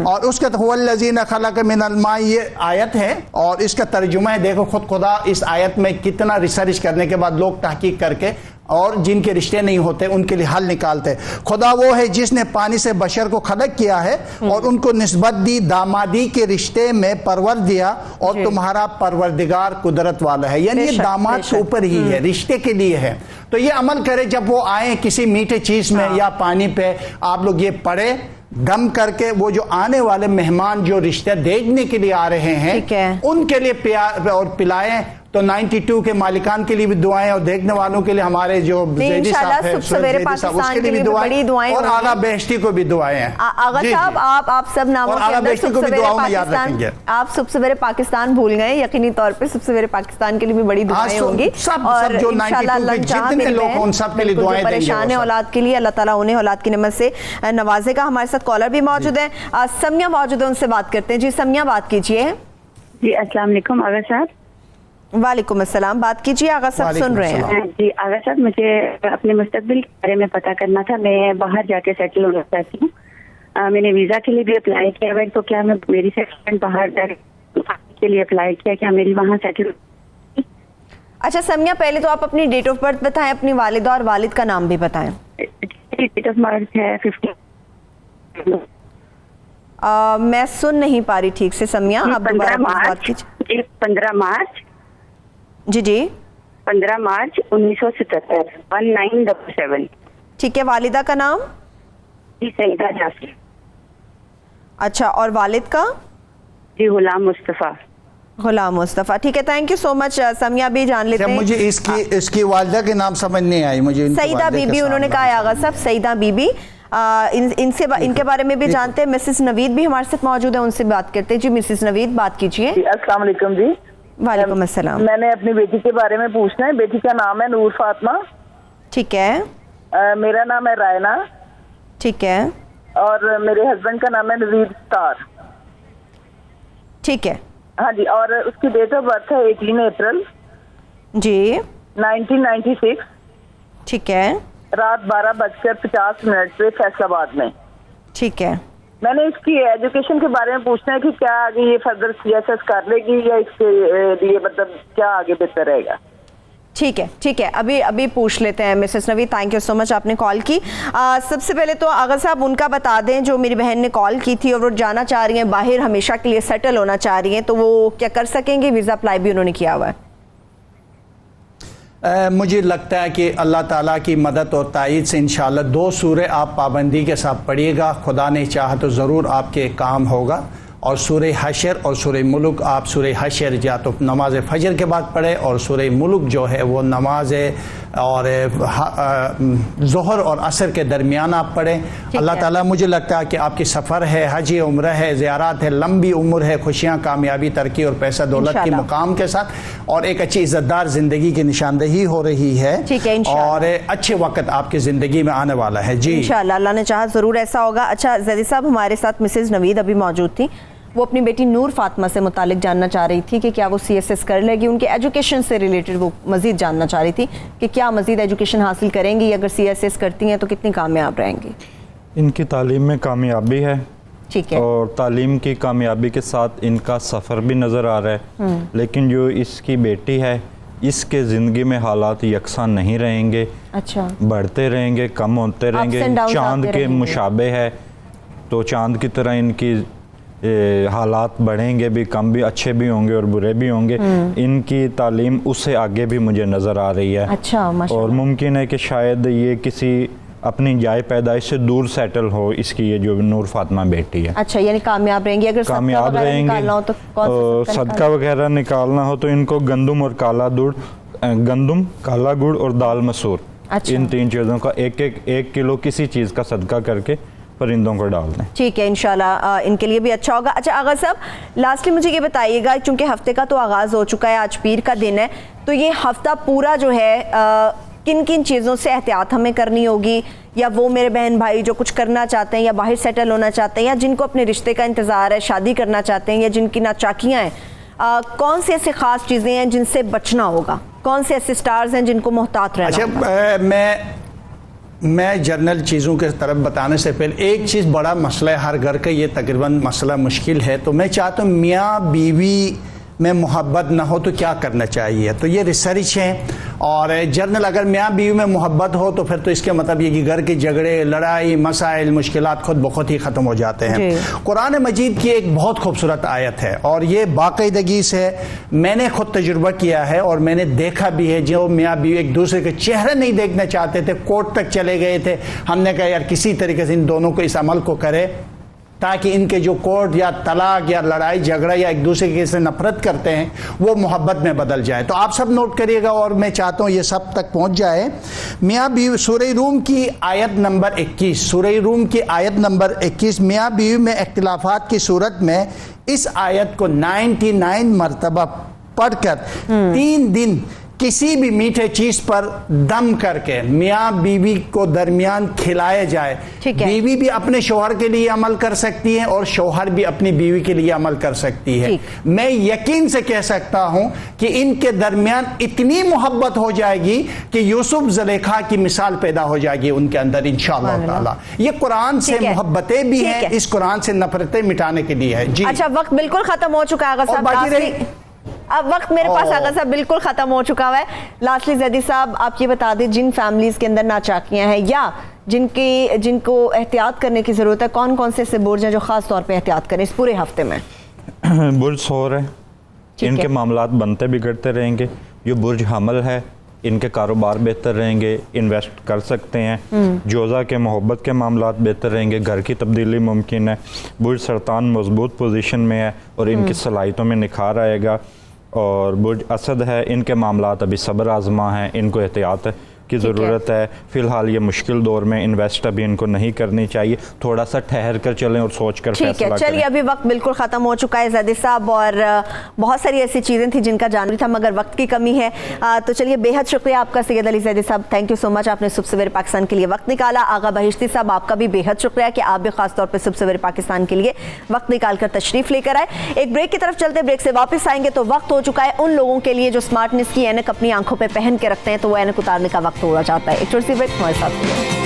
और उसका हुवल्लज़ीना खलक़ मिनल माई, ये आयत है और इसका तर्जुमा है। देखो खुद खुदा इस आयत में कितना रिसर्च करने के बाद लोग तहकीक करके और जिनके रिश्ते नहीं होते उनके लिए हल निकालते। खुदा वो है जिसने पानी से बशर को खलक किया है और उनको निस्बत दी, दामादी के रिश्ते में परवर दिया, और तुम्हारा परवरदिगार कुदरत वाला है। यानी ये दामाद के ऊपर ही है, रिश्ते के लिए है। तो ये अमल करे, जब वो आए किसी मीठे चीज में या पानी पे, आप लोग ये पढ़े दम करके, वो जो आने वाले मेहमान जो रिश्ते देखने के लिए आ रहे हैं उनके लिए प्यार और पिलाएं। तो 92 के मालिकान के लिए भी दुआएं और देखने वालों के लिए हमारे जो ज़ैदी साहब है, उसके लिए भी दुआएं और आगा बेहश्ती को भी दुआएं हैं। आगा साहब आप सब नामों के अंदर को भी दुआओं में याद रखेंगे। आप सुबह सवेरे पाकिस्तान भूल गए, यकीनी तौर पे सुबह सवेरे पाकिस्तान के लिए भी बड़ी दुआएं होंगी और इंशाल्लाह अल्लाह जितने लोग हैं उन सब के लिए दुआएं देंगे। परेशान है औलाद के लिए, अल्लाह ताला उन्हें औलाद की नेमत से नवाजेगा। हमारे साथ कॉलर भी मौजूद है, समिया मौजूद है, उनसे बात करते हैं। जी समिया, बात कीजिए। जी अस्सलाम वालेकुम आगा साहब। वालेकुम अस्सलाम, बात कीजिए। आगा साहब सुन रहे हैं। जी आगा साहब, मुझे अपने मुस्तकबिल के बारे में पता करना था। मैं बाहर जाके सेटल होना चाहती हूँ। मैंने वीज़ा के लिए भी अप्लाई किया है, तो क्या मैं मेरी सेटलमेंट बाहर के लिए अप्लाई किया, क्या मेरी वहाँ सेटल? अच्छा समिया, पहले तो आप अपनी डेट ऑफ बर्थ बताएं, अपनी वालिदा और वालिद का नाम भी बताएं। डेट ऑफ बर्थ है 15। मैं सुन नहीं पा रही ठीक से समिया, आप दोबारा बात कीजिए। 15 मार्च। जी जी, 15 मार्च 1977, 1977। ठीक है, वालिदा का नाम? जी सईदा जाफरी। अच्छा, और वालिद का? जी गुलाम मुस्तफ़ा। गुलाम मुस्तफ़ा, ठीक है, thank you so much Samiya. भी जान लेते हैं। मुझे इसकी वालिदा के नाम समझ नहीं आई मुझे। सईदा बीबी उन्होंने कहा है आगा साहब, सईदा बीबी। इनके बारे में भी जानते हैं। मिसेस नवीद भी हमारे साथ मौजूद है, उनसे बात करते हैं। जी मिसेस नवीद, बात कीजिए। अस्सलाम वालेकुम जी। वालेकुम अस्सलाम। मैंने अपनी बेटी के बारे में पूछना है। बेटी का नाम है नूर फातिमा। ठीक है। मेरा नाम है रायना। ठीक है। और मेरे हस्बैंड का नाम है नवीद स्टार। ठीक है। हाँ जी, और उसकी डेट ऑफ बर्थ है 18 अप्रैल जी 1996। ठीक है। रात 12:50 पे फैसलाबाद में। ठीक है। मैंने इसकी एजुकेशन के बारे में पूछना है कि क्या आगे ये फर्दर CSS कर लेगी या इसके लिए मतलब क्या आगे बेहतर रहेगा? ठीक है, ठीक है, अभी पूछ लेते हैं Mrs Navi. Thank you so much, आपने कॉल की। सबसे पहले तो आगा साहब उनका बता दें, जो मेरी बहन ने कॉल की थी और वो जाना चाह रही हैं बाहर, हमेशा के लिए सेटल होना चाह रही हैं, तो वो क्या कर सकेंगे? वीज़ा अप्लाई भी उन्होंने किया हुआ है। मुझे लगता है कि अल्लाह ताला की मदद और तायीद से इंशाअल्लाह 2 सूरे आप पाबंदी के साथ पढ़िएगा, खुदा ने चाहा तो ज़रूर आपके काम होगा। और सूरह हशर और सूरह मुल्क, आप सूरह हशर या तो नमाज फजर के बाद पढ़े और सूरह मुल्क जो है वो नमाज और ज़ोहर और असर के दरमियान आप पढ़ें। अल्लाह ताला, मुझे लगता है कि आपकी सफ़र है, हज उम्र है, ज़ियारत है, लंबी उम्र है, खुशियाँ, कामयाबी, तरक्की और पैसा दौलत के मुकाम के साथ, और एक अच्छी इज़्ज़तदार ज़िंदगी की निशानदेही हो रही है। और अच्छे वक्त आपकी ज़िंदगी में आने वाला है। जी इंशाअल्लाह, अल्लाह ने चाहा ज़रूर ऐसा होगा। अच्छा ज़ैदी साहब, हमारे साथ मिसेस नवीद अभी मौजूद थी, वो अपनी बेटी नूर फातिमा से मुतालिक जानना चाह रही थी कि क्या वो CSS कर लेगी। उनके एजुकेशन से रिलेटेड वो मज़ीद जानना चाह रही थी कि क्या मज़ीद एजुकेशन हासिल करेंगी, अगर CSS करती हैं तो कितनी कामयाब रहेंगी। इनकी तालीम में कामयाबी है। ठीक है। और तालीम की कामयाबी के साथ इनका सफ़र भी नज़र आ रहा है। लेकिन जो इसकी बेटी है, इसके ज़िंदगी में हालात यकसा नहीं रहेंगे। अच्छा, बढ़ते रहेंगे, कम होते रहेंगे, चाँद के मुशाबे है, तो चाँद की तरह इनकी हालात बढ़ेंगे भी, कम भी, अच्छे भी होंगे और बुरे भी होंगे। इनकी तालीम उससे आगे भी मुझे नज़र आ रही है। अच्छा, और मुमकिन है कि शायद ये किसी अपनी जाए पैदाइश से दूर सेटल हो, इसकी ये जो नूर फातिमा बेटी है। अच्छा, यानी कामयाब रहेंगी। अगर कामयाब रहेंगे तो सदका वगैरह निकालना हो तो इनको गंदम और गंदम, काला गुड़ और दाल मसूर, इन 3 चीज़ों का 1 किलो किसी चीज़ का सदका करके परिंदों को डाल दें। ठीक है, इंशाल्लाह इनके लिए भी अच्छा होगा। अच्छा आगा साहब, लास्टली मुझे ये बताइएगा, चूँकि हफ्ते का तो आगाज़ हो चुका है, आज पीर का दिन है, तो ये हफ्ता पूरा जो है किन किन चीज़ों से एहतियात हमें करनी होगी, या वो मेरे बहन भाई जो कुछ करना चाहते हैं या बाहर सेटल होना चाहते हैं या जिनको अपने रिश्ते का इंतज़ार है, शादी करना चाहते हैं या जिनकी नाचाकियाँ हैं, कौन से ऐसे ख़ास चीज़ें हैं जिनसे बचना होगा, कौन से ऐसे स्टार्स हैं जिनको मोहतात रहना होगा? अच्छा, मैं जनरल चीज़ों के तरफ बताने से पहले एक चीज़ बड़ा मसला है हर घर का, ये तकरीबन मसला मुश्किल है, तो मैं चाहता हूँ मियाँ बीवी में मोहब्बत ना हो तो क्या करना चाहिए। तो ये रिसर्च है, और जनरल अगर मियाँ बीवी में मोहब्बत हो तो फिर तो इसके मतलब ये कि घर के झगड़े, लड़ाई, मसाइल, मुश्किलात खुद बहुत ही ख़त्म हो जाते हैं। कुरान मजीद की एक बहुत खूबसूरत आयत है, और ये बाकायदगी से मैंने खुद तजुर्बा किया है और मैंने देखा भी है। जो मियाँ बीवी एक दूसरे के चेहरे नहीं देखना चाहते थे, कोर्ट तक चले गए थे, हमने कहा यार किसी तरीके से इन दोनों को इस अमल को करे ताकि इनके जो कोर्ट या तलाक या लड़ाई झगड़ा या एक दूसरे के से नफरत करते हैं वो मोहब्बत में बदल जाए। तो आप सब नोट करिएगा और मैं चाहता हूँ ये सब तक पहुँच जाए। मियाँ बीवी, सूरह रूम की आयत नंबर 21, सूरह रूम की आयत नंबर 21, मियाँ बीवी में इख्तिलाफात की सूरत में इस आयत को 99 मरतबा पढ़कर 3 दिन किसी भी मीठे चीज पर दम करके मियाँ बीवी को दरमियान खिलाया जाए। बीवी भी अपने शौहर के लिए अमल कर सकती है और शौहर भी अपनी बीवी के लिए अमल कर सकती है। मैं यकीन से कह सकता हूं कि इनके दरमियान इतनी मोहब्बत हो जाएगी कि यूसुफ ज़ुलेखा की मिसाल पैदा हो जाएगी उनके अंदर इंशाअल्लाह ताला। ये कुरान से मोहब्बतें भी हैं, इस कुरान से नफरतें मिटाने के लिए है। जी अच्छा, वक्त बिल्कुल खत्म हो चुका है, अब वक्त मेरे पास आगा साहब बिल्कुल ख़त्म हो चुका है। लास्टली जैदी साहब आप ये बता दें, जिन फैमिलीज़ के अंदर नाचाकियाँ हैं या जिनको एहतियात करने की ज़रूरत है, कौन कौन से ऐसे बुर्ज हैं जो ख़ास तौर पे एहतियात करें इस पूरे हफ्ते में? बुर्ज सौर है, इनके मामलात बनते बिगड़ते रहेंगे। जो बुर्ज हमल है, इनके कारोबार बेहतर रहेंगे, इन्वेस्ट कर सकते हैं। जोज़ा के मोहब्बत के मामलात बेहतर रहेंगे, घर की तब्दीली मुमकिन है। बुर्ज सरतान मजबूत पोजीशन में है और इनकी सलाहियतों में निखार आएगा। और बुर्ज असद है, इनके मामलात अभी सब्र आजमा हैं, इनको एहतियात की ज़रूरत है। फ़िलहाल ये मुश्किल दौर में इन्वेस्ट अभी इनको नहीं करनी चाहिए, थोड़ा सा ठहर कर चलें और सोच कर फैसला करें। चलिए, अभी वक्त बिल्कुल ख़त्म हो चुका है ज़ैदी साहब, और बहुत सारी ऐसी चीज़ें थी जिनका जानना था मगर वक्त की कमी है। तो चलिए, बेहद शुक्रिया आपका सैयद अली ज़ैदी साहब, थैंक यू सो मच, आपने सुबह सवेरे पाकिस्तान के लिए वक्त निकाला। आगा बहिश्ती साहब, आपका भी बेहद शुक्रिया कि आप भी खास तौर पर सुबह सवेरे पाकिस्तान के लिए वक्त निकाल कर तशरीफ़ लेकर आए। एक ब्रेक की तरफ चलते, ब्रेक से वापस आएंगे तो वक्त हो चुका है उन लोगों के लिए जो स्मार्टनेस की ऐनक अपनी आंखों पर पहन के रखते हैं, तो वो ऐनक उतारने का वक्त होना चाहता है। एक छोटी सी ब्रेक हमारे साथ।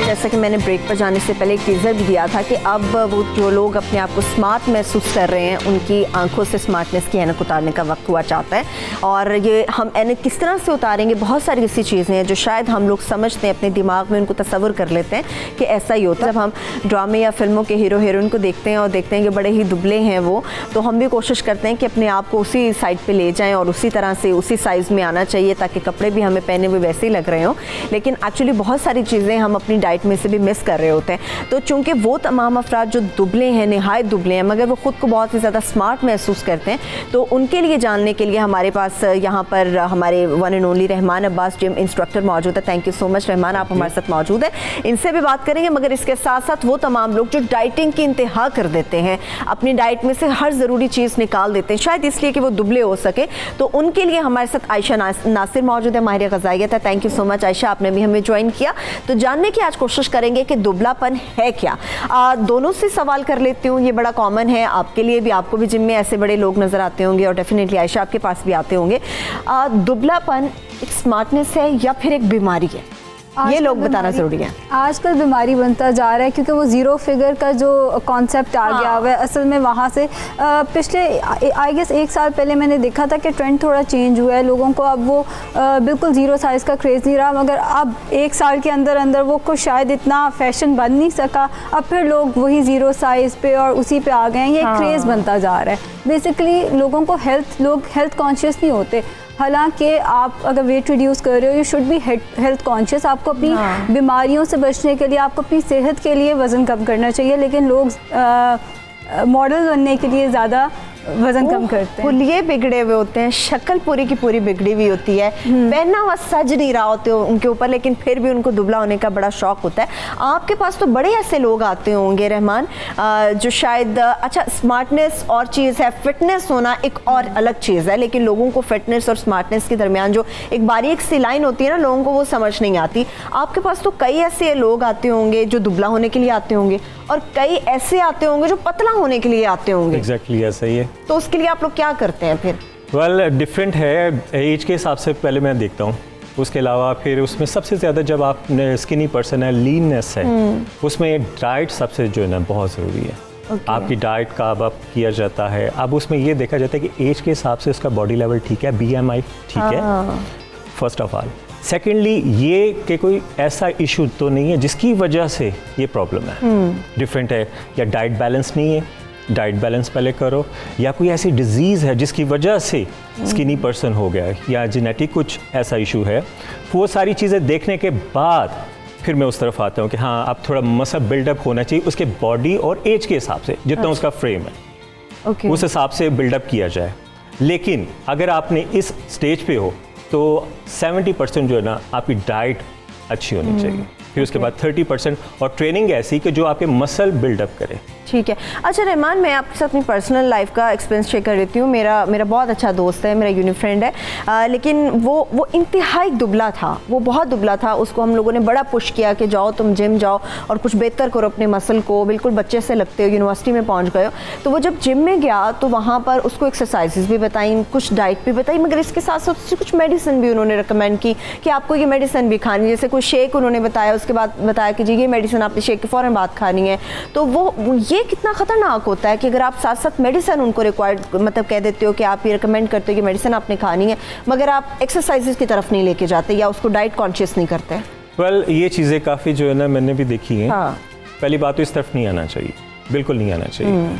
जैसा कि मैंने ब्रेक पर जाने से पहले एक टीज़र भी दिया था कि अब वो जो लोग अपने आप को स्मार्ट महसूस कर रहे हैं, उनकी आंखों से स्मार्टनेस की ऐनक उतारने का वक्त हुआ चाहता है। और ये हम ऐनक किस तरह से उतारेंगे, बहुत सारी ऐसी चीज़ें हैं जो शायद हम लोग समझते हैं, अपने दिमाग में उनको तस्वर कर लेते हैं कि ऐसा ही होता है। जब हम ड्रामे या फिल्मों के हीरो हीरोइन को देखते हैं और देखते हैं कि बड़े ही दुबले हैं वो, तो हम भी कोशिश करते हैं कि अपने आप को उसी साइड पर ले जाएँ और उसी तरह से उसी साइज़ में आना चाहिए ताकि कपड़े भी हमें पहने हुए वैसे ही लग रहे हों। लेकिन एक्चुअली बहुत सारी चीज़ें हम अपनी डाइट में से भी मिस कर रहे होते हैं। तो चूंकि वो तमाम अफराद जो दुबले हैं, निहायत दुबले हैं, मगर वो ख़ुद को बहुत ही ज़्यादा स्मार्ट महसूस करते हैं, तो उनके लिए जानने के लिए हमारे पास यहाँ पर हमारे one and only Rahman Abbas gym instructor मौजूद है। Thank you so much Rahman, आप हमारे साथ मौजूद हैं, इनसे भी बात करेंगे। मगर इसके साथ साथ वो तमाम लोग जो डाइटिंग की इंतहा कर देते हैं, अपनी डाइट में से हर ज़रूरी चीज़ निकाल देते हैं शायद इसलिए कि वो दुबले हो सके, तो उनके लिए हमारे साथ आयशा नासिर मौजूद है, माहिर ग़ज़ाइयत है। Thank you so much Ayesha, आपने भी हमें ज्वाइन किया। तो जानने की आज कोशिश करेंगे कि दुबलापन है क्या। दोनों से सवाल कर लेती हूँ, ये बड़ा कॉमन है आपके लिए भी, आपको भी जिम में ऐसे बड़े लोग नज़र आते होंगे और डेफिनेटली आयशा आपके पास भी आते होंगे। दुबलापन एक स्मार्टनेस है या फिर एक बीमारी है? ये लोग बताना ज़रूरी है। आजकल बीमारी बनता जा रहा है क्योंकि वो ज़ीरो फिगर का जो कॉन्सेप्ट आ गया हुआ है, असल में वहाँ से पिछले आई गेस 1 साल पहले मैंने देखा था कि ट्रेंड थोड़ा चेंज हुआ है, लोगों को अब वो बिल्कुल ज़ीरो साइज़ का क्रेज़ नहीं रहा, मगर अब 1 साल के अंदर अंदर वो कुछ शायद इतना फैशन बन नहीं सका, अब फिर लोग वही ज़ीरो साइज़ पे और उसी पे आ गए हैं। ये क्रेज़ बनता जा रहा है। बेसिकली लोगों को लोग हेल्थ कॉन्शियस नहीं होते, हालांकि आप अगर वेट रिड्यूस कर रहे हो, you should be health conscious. आपको अपनी बीमारियों से बचने के लिए, आपको अपनी सेहत के लिए वज़न कम करना चाहिए, लेकिन लोग मॉडल बनने के लिए ज़्यादा वजन कम करते हैं। हुलिये बिगड़े हुए होते हैं, शक्ल पूरी की पूरी बिगड़ी हुई होती है, पहना हुआ सज नहीं रहा होते उनके ऊपर, लेकिन फिर भी उनको दुबला होने का बड़ा शौक होता है। आपके पास तो बड़े ऐसे लोग आते होंगे रहमान, जो शायद अच्छा स्मार्टनेस और चीज़ है, फिटनेस होना एक और अलग चीज़ है, लेकिन लोगों को फिटनेस और स्मार्टनेस के दरमियान जो एक बारीक सी लाइन होती है ना, लोगों को वो समझ नहीं आती। आपके पास तो कई ऐसे लोग आते होंगे जो दुबला होने के लिए आते होंगे, और कई ऐसे आते होंगे जो पतला होने के लिए आते होंगे। एग्जैक्टली ऐसा ही है। तो उसके लिए आप लोग क्या करते हैं फिर? वेल डिफरेंट है, एज के हिसाब से पहले मैं देखता हूँ, उसके अलावा फिर उसमें सबसे ज़्यादा जब आप स्किनी पर्सन है, लीननेस है, उसमें डाइट सबसे जो है ना बहुत ज़रूरी है। आपकी डाइट का अब किया जाता है, अब उसमें ये देखा जाता है कि एज के हिसाब से उसका बॉडी लेवल ठीक है, BMI ठीक है फर्स्ट ऑफ ऑल। सेकेंडली ये कि कोई ऐसा इशू तो नहीं है जिसकी वजह से ये प्रॉब्लम है। डिफरेंट है, या डाइट बैलेंस नहीं है, डाइट बैलेंस पहले करो, या कोई ऐसी डिजीज़ है जिसकी वजह से स्किनी पर्सन हो गया है, या जेनेटिक कुछ ऐसा इशू है। वो सारी चीज़ें देखने के बाद फिर मैं उस तरफ आता हूँ कि हाँ अब थोड़ा मसल बिल्डअप होना चाहिए उसके बॉडी और एज के हिसाब से, जितना उसका फ्रेम है उस हिसाब से बिल्डअप किया जाए। लेकिन अगर आपने इस स्टेज पे हो तो 70% जो है ना आपकी डाइट अच्छी होनी चाहिए, फिर उसके बाद 30% और ट्रेनिंग ऐसी कि जो आपके मसल बिल्डअप करे। ठीक है। अच्छा रहमान, मैं आपके साथ अपनी पर्सनल लाइफ का एक्सपीरियंस शेयर कर देती हूँ। मेरा बहुत अच्छा दोस्त है, मेरा यूनि फ्रेंड है, लेकिन वो इंतहाई दुबला था, वो बहुत दुबला था। उसको हम लोगों ने बड़ा पुश किया कि जाओ तुम जिम जाओ और कुछ बेहतर करो अपने मसल को, बिल्कुल बच्चे से लगते हो, यूनिवर्सिटी में पहुँच गए हो। तो वो जब जिम में गया तो वहाँ पर उसको एक्सरसाइजेज भी बताई, कुछ डाइट भी बताई, मगर इसके साथ साथ उससे कुछ मेडिसिन भी उन्होंने रिकमेंड की कि आपको ये मेडिसिन भी खानी, जैसे कोई शेक उन्होंने बताया, उसके बाद बताया कि जी ये मेडिसिन आपने शेक के फ़ौरन बाद खानी है। तो वो ये कितना ख़तरनाक होता है कि अगर आप साथ साथ मेडिसिन उनको रिक्वायर्ड मतलब कह देते हो कि आप ये रिकमेंड करते हो कि मेडिसिन आपने खानी है, मगर आप एक्सरसाइजेज की तरफ नहीं लेके जाते या उसको डाइट कॉन्शियस नहीं करते। वेल ये चीज़ें काफ़ी जो है ना मैंने भी देखी हैं। पहली बात तो इस तरफ नहीं आना चाहिए, बिल्कुल नहीं आना चाहिए।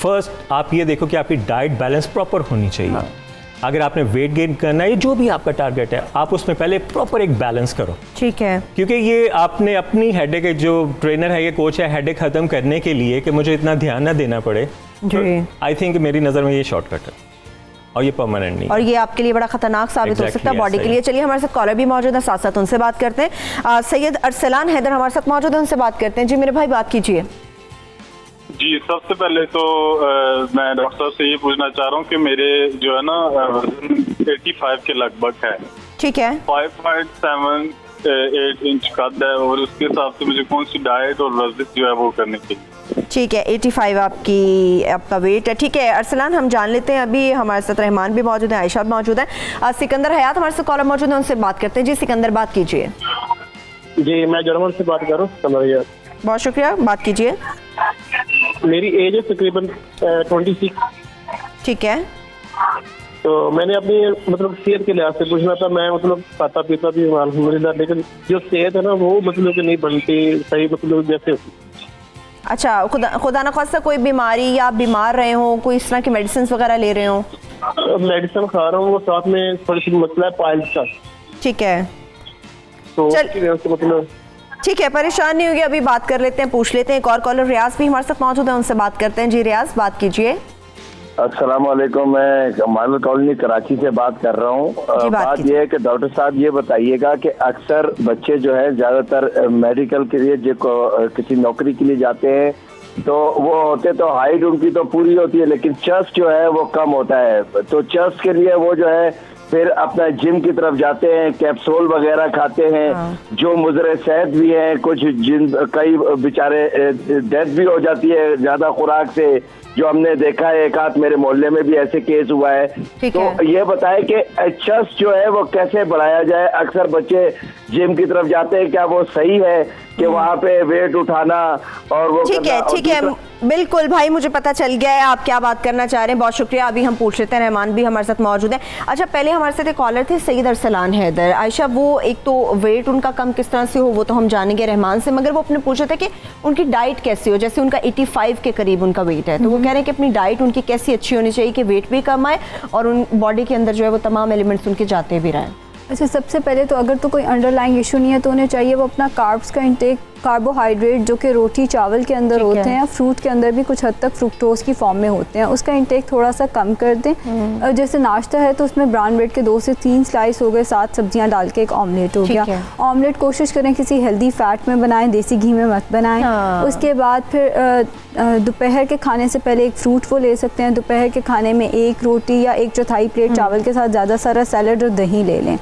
फर्स्ट आप ये देखो कि आपकी डाइट बैलेंस प्रॉपर होनी चाहिए। अगर आपने वेट गेन करना है, जो भी आपका टारगेट है, आप उसमें पहले प्रॉपर एक बैलेंस करो। ठीक है, क्योंकि ये आपने अपनी हेडेक, जो ट्रेनर है, ये कोच है, हेडेक खत्म करने के लिए कि मुझे इतना ध्यान ना देना पड़े, आई थिंक मेरी नज़र में ये शॉर्टकट है और ये परमानेंट नहीं, और ये आपके लिए बड़ा खतरनाक साबित हो सकता है बॉडी के लिए। चलिए हमारे साथ कॉलर भी मौजूद है, साथ साथ उनसे बात करते हैं। सैयद अरसलान हैदर हमारे साथ मौजूद है, उनसे बात करते हैं। जी मेरे भाई बात कीजिए। जी सबसे पहले तो मैं डॉक्टर साहब से ये पूछना चाह रहा हूँ कि मेरे जो है ना 85 के लगभग है। ठीक है। 5.78 इंच कद है और उसके हिसाब से मुझे कौन सी डाइट और वर्जिश जो है वो करनी चाहिए। ठीक है, 85 आपका वेट है। ठीक है अरसलान, हम जान लेते हैं, अभी हमारे साथ रहमान भी मौजूद है, आयशा भी मौजूद है, सिकंदर हयात हमारे साथ कॉलर मौजूद है, उनसे बात करते हैं। जी सिकंदर बात कीजिए। जी मैं जर्मन से बात कर रहा हूँ। बहुत शुक्रिया, बात कीजिए। मेरी एज है तकरीबन 26। ठीक है। तो मैंने अपनी मतलब सेहत के लिहाज से पूछना था। मैं मतलब खाता पीता भी अल्हम्दुलिल्लाह, लेकिन जो सेहत है ना वो मतलब कि नहीं बनती सही, मतलब जैसे। अच्छा, खुदा न खास्ता कोई बीमारी या आप बीमार रहे हो, कोई इस तरह की मेडिसिन वगैरह ले रहे हो? मेडिसिन खा रहा हूँ, वो साथ में थोड़ी सी मसला है पाइल्स का। ठीक है, तो मतलब ठीक है, परेशान नहीं होगी, अभी बात कर लेते हैं, पूछ लेते हैं। एक और कॉलर रियाज भी हमारे साथ मौजूद है, उनसे बात करते हैं। जी रियाज बात कीजिए। अस्सलाम वालेकुम, मैं मॉडल कॉलोनी कराची से बात कर रहा हूँ। बात यह है कि डॉक्टर साहब ये बताइएगा कि अक्सर बच्चे जो है ज़्यादातर मेडिकल के लिए जो किसी नौकरी के लिए जाते हैं तो वो होते तो हाइट उनकी तो पूरी होती है, लेकिन चेस्ट जो है वो कम होता है। तो चेस्ट के लिए वो जो है फिर अपना जिम की तरफ जाते हैं, कैप्सूल वगैरह खाते हैं, जो मुजरे सेहत भी हैं, कुछ जिन कई बेचारे डेथ भी हो जाती है ज़्यादा खुराक से, जो हमने देखा है, एक आध मेरे मोहल्ले में भी ऐसे केस हुआ है। तो ये बताएं कि चेस्ट जो है वो कैसे बढ़ाया जाए। अक्सर बच्चे जिम की तरफ जाते हैं, क्या वो सही है कि वहाँ पे वेट उठाना और वो ठीक है बिल्कुल भाई, मुझे पता चल गया है आप क्या बात करना चाह रहे हैं, बहुत शुक्रिया। अभी हम पूछ लेते हैं, रहमान भी हमारे साथ मौजूद है। अच्छा, पहले हमारे साथ एक कॉलर थे सईद अरसलान हैदर। आयशा, वो एक तो वेट उनका कम किस तरह से हो वो तो हम जानेंगे रहमान से, मगर वो अपने पूछ रहे थे कि उनकी डाइट कैसी हो। जैसे उनका 85 के करीब उनका वेट है, तो वो कह रहे हैं कि अपनी डाइट उनकी कैसी अच्छी होनी चाहिए कि वेट भी कम आए और उन बॉडी के अंदर जो है वो तमाम एलिमेंट्स उनके जाते भी रहें। अच्छा, सबसे पहले तो अगर तो कोई अंडरलाइंग इशू नहीं है तो उन्हें चाहिए वो अपना कार्ब्स का इंटेक, कार्बोहाइड्रेट जो कि रोटी चावल के अंदर होते हैं, फ्रूट के अंदर भी कुछ हद तक फ्रुक्टोज की फॉर्म में होते हैं, उसका इंटेक थोड़ा सा कम कर दें। जैसे नाश्ता है तो उसमें ब्राउन ब्रेड के 2 से 3 स्लाइस हो गए, 7 सब्जियां डाल के एक ऑमलेट हो गया। ऑमलेट कोशिश करें किसी हेल्दी फैट में बनाएं, देसी घी में मत बनाएं। उसके बाद फिर दोपहर के खाने से पहले एक फ्रूट वो ले सकते हैं। दोपहर के खाने में 1 रोटी या 1/4 प्लेट चावल के साथ ज़्यादा सारा सैलड और दही ले लें,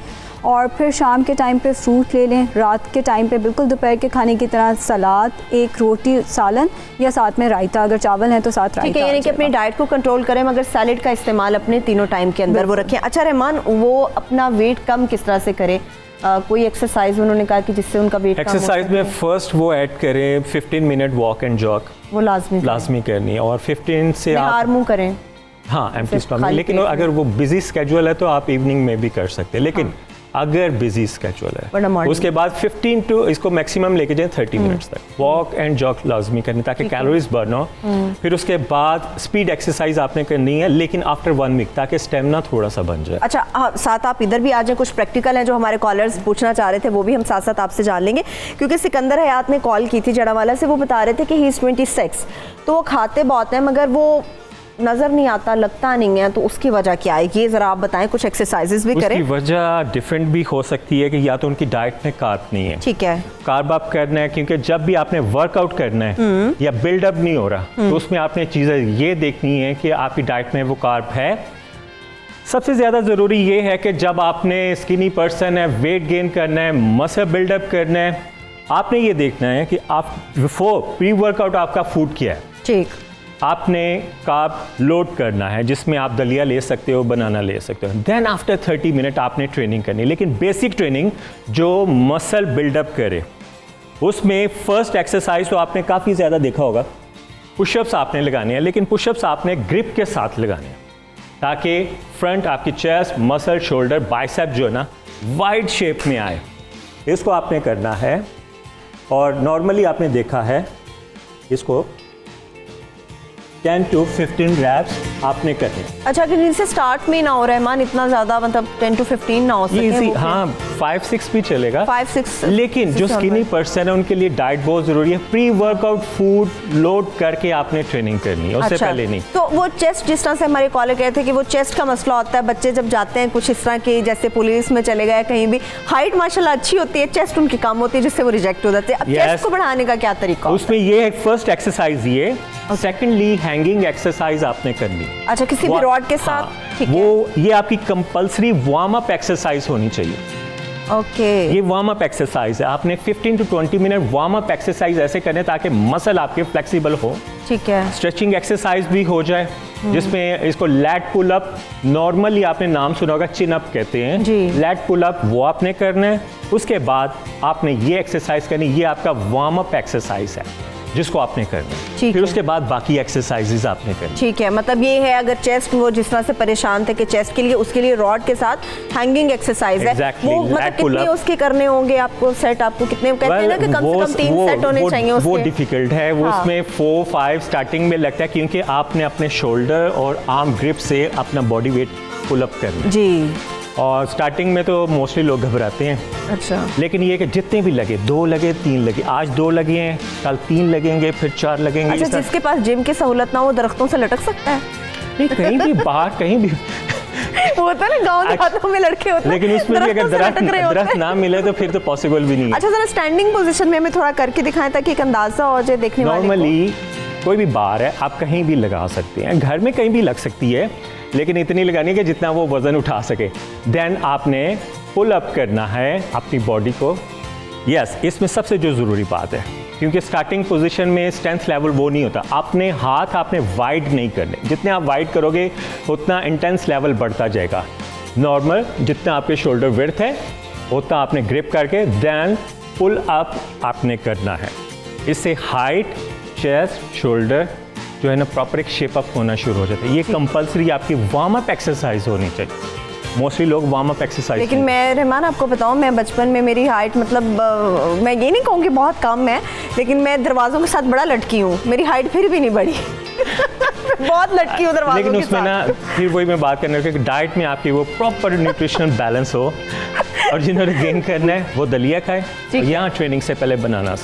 और फिर शाम के टाइम पे फ्रूट ले लें। रात के टाइम पे बिल्कुल दोपहर के खाने की तरह सलाद, 1 रोटी, सालन या साथ में रायता, अगर चावल है तो साथ रायता। ठीक है, यानी कि अपनी डाइट को कंट्रोल करें मगर सैलेड का इस्तेमाल अपने तीनों टाइम के अंदर वो रखें। अच्छा रहमान, वो अपना वेट कम किस तरह से करें? कोई एक्सरसाइज उन्होंने कहा कि जिससे उनका वेट एक्सरसाइज में फर्स्ट वो ऐड करें 15 मिनट वॉक एंड जॉग, वो लाजमी करनी है, और 15 से आप मुंह करें। हाँ, एम्प्टी स्टमक। लेकिन अगर वो बिजी स्केड्यूल है तो आप इवनिंग में भी कर सकते हैं, लेकिन अगर बिजी स्केड्यूल है उसके बाद 15 टू इसको मैक्सिमम लेके जाए 30 मिनट्स तक वॉक एंड जॉग लाजमी करनी ताकि कैलोरीज बर्न हो। फिर उसके बाद स्पीड एक्सरसाइज आपने करनी है, लेकिन आफ्टर 1 वीक, ताकि स्टेमिना थोड़ा सा बन जाए। अच्छा, साथ आप इधर भी आ जाए, कुछ प्रैक्टिकल हैं जो हमारे कॉलर्स पूछना चाह रहे थे, वो भी हम साथ साथ आपसे जान लेंगे। क्योंकि सिकंदर हयात ने कॉल की थी जड़ावाला से, वो बता रहे थे कि ही इज 26, तो वो खाते बहुत हैं मगर वो नज़र नहीं आता, लगता नहीं है, तो उसकी वजह क्या है? ये ज़रा आप बताएं, कुछ एक्सरसाइजेस भी करें। उसकी वजह डिफरेंट भी हो सकती है कि या तो उनकी डाइट में कार्ब नहीं है। ठीक है, कार्ब आप करना है, क्योंकि जब भी आपने वर्कआउट करना है या बिल्डअप नहीं हो रहा तो उसमें आपने चीज़ें ये देखनी है कि आपकी डाइट में वो कार्ब है। सबसे ज़्यादा ज़रूरी ये है कि जब आपने स्किनी पर्सन है, वेट गेन करना है, मसल बिल्डअप करना है, आपने ये देखना है कि आप बिफोर प्री वर्कआउट आपका फूड क्या है। ठीक, आपने कार्ब लोड करना है, जिसमें आप दलिया ले सकते हो, बनाना ले सकते हो। देन आफ्टर 30 मिनट आपने ट्रेनिंग करनी है, लेकिन बेसिक ट्रेनिंग जो मसल बिल्डअप करे। उसमें फर्स्ट एक्सरसाइज तो आपने काफ़ी ज़्यादा देखा होगा, पुशअप्स आपने लगाने हैं, लेकिन पुशअप्स आपने ग्रिप के साथ लगाने हैं ताकि फ्रंट आपकी चेस्ट, मसल, शोल्डर, बाइसेप जो है ना वाइड शेप में आए। इसको आपने करना है, और नॉर्मली आपने देखा है इसको 10 to 15 रैप्स आपने करने। अच्छा, कि जिनसे स्टार्ट में ना हो रहमान इतना ज़्यादा, मतलब 10 to 15 ना हो सके। हाँ, 5-6 भी चलेगा, 5-6। लेकिन जो स्किनी पर्सन है उनके लिए डाइट बहुत ज़रूरी है। प्री वर्कआउट फूड लोड करके आपने ट्रेनिंग करनी है, उससे पहले नहीं। तो वो चेस्ट, जिस तरह से हमारे कॉलर कहते हैं कि वो चेस्ट का मसला होता है, बच्चे जब जाते हैं कुछ इस तरह के, जैसे पुलिस में चले गए कहीं भी, हाइट माशाल्लाह अच्छी होती है, चेस्ट उनकी कम होती है जिससे वो रिजेक्ट हो जाते हैं। अब चेस्ट को बढ़ाने का क्या तरीका? उसमें ये है फर्स्ट एक्सरसाइज ये, सेकेंडली हैंगिंग एक्सरसाइज आपने करनी। अच्छा, किसी भी रॉड के साथ? ठीक है, वो ये आपकी कंपल्सरी वार्म अप एक्सरसाइज होनी चाहिए। ओके, ये वार्म अप एक्सरसाइज है, आपने 15 to 20 minute warm up exercise ऐसे करने ताकि मसल आपके फ्लेक्सिबल हो। ठीक है, स्ट्रेचिंग एक्सरसाइज भी हो जाए, जिसमें इसको लैट पुल अप, नॉर्मली आपने नाम सुना होगा, चिन अप कहते हैं, लैट पुल अप, वो आपने करना है। उसके बाद आपने ये एक्सरसाइज करनी, ये आपका वार्म अप एक्सरसाइज है जिसको आपने करना है। फिर उसके बाद बाकी एक्सरसाइजेज आपने करनी। ठीक है, मतलब ये है अगर चेस्ट, वो जिस तरह से परेशान थे कि चेस्ट के लिए, उसके लिए रॉड के साथ हैंगिंग एक्सरसाइज है। वो मतलब कितने उसके करने होंगे आपको सेट? आपको कितने कहते हैं ना कि कम से कम 3 सेट होने चाहिए उसके। वो डिफिकल्ट है, वो उसमें 4-5 स्टार्टिंग में लगता है, क्योंकि आपने अपने शोल्डर और आर्म ग्रिप से अपना बॉडी वेट पुल अप करना जी। और स्टार्टिंग में तो मोस्टली लोग घबराते हैं। अच्छा, लेकिन ये कि जितने भी लगे, 2 लगे, 3 लगे, आज 2 लगे हैं, कल 3 लगेंगे, फिर 4 लगेंगे। अच्छा, जिसके पास जिम की सहूलत ना हो दरख्तों से लटक सकता है? नहीं, कहीं भी बाहर कहीं भी होता है ना, गाँव देहातों में लड़के होते हैं, लेकिन उसमें भी अगर दरख्त ना मिले तो फिर तो पॉसिबल भी नहीं है। अच्छा, जरा स्टैंडिंग पोजीशन में हमें थोड़ा करके दिखाएं ताकि एक अंदाजा हो जाए देखने वाले को। नॉर्मली कोई भी बार है, आप कहीं भी लगा सकते हैं, घर में कहीं भी लग सकती है, लेकिन इतनी लगानी है कि जितना वो वजन उठा सके। देन आपने पुल अप करना है अपनी बॉडी को। यस, इसमें सबसे जो ज़रूरी बात है, क्योंकि स्टार्टिंग पोजीशन में स्ट्रेंथ लेवल वो नहीं होता। आपने हाथ आपने वाइड नहीं करने, जितने आप वाइड करोगे उतना इंटेंस लेवल बढ़ता जाएगा। नॉर्मल जितना आपके शोल्डर विड्थ है उतना आपने ग्रिप करके देन पुल अप आपने करना है। इससे हाइट, चेस्ट, शोल्डर जो है ना प्रॉपर एक शेप अप होना शुरू हो जाता है। ये कंपलसरी आपकी वार्म अप एक्सरसाइज होनी चाहिए। मोस्टली लोग वार्म अप एक्सरसाइज, लेकिन मैं रहमान आपको बताऊं, मैं बचपन में मेरी हाइट मतलब मैं ये नहीं कहूँगी बहुत कम है, लेकिन मैं दरवाज़ों के साथ बड़ा लटकी हूँ, मेरी हाइट फिर भी नहीं बढ़ी। बहुत लटकी हूँ दरवाज़ों लेकिन के उसमें साथ। ना फिर वही मैं बात करने कि डाइट में आपकी वो प्रॉपर न्यूट्रिशनल बैलेंस हो, और जिन्होंने गेन करना है वो दलिया खाए, यहाँ ट्रेनिंग से पहले बनाना।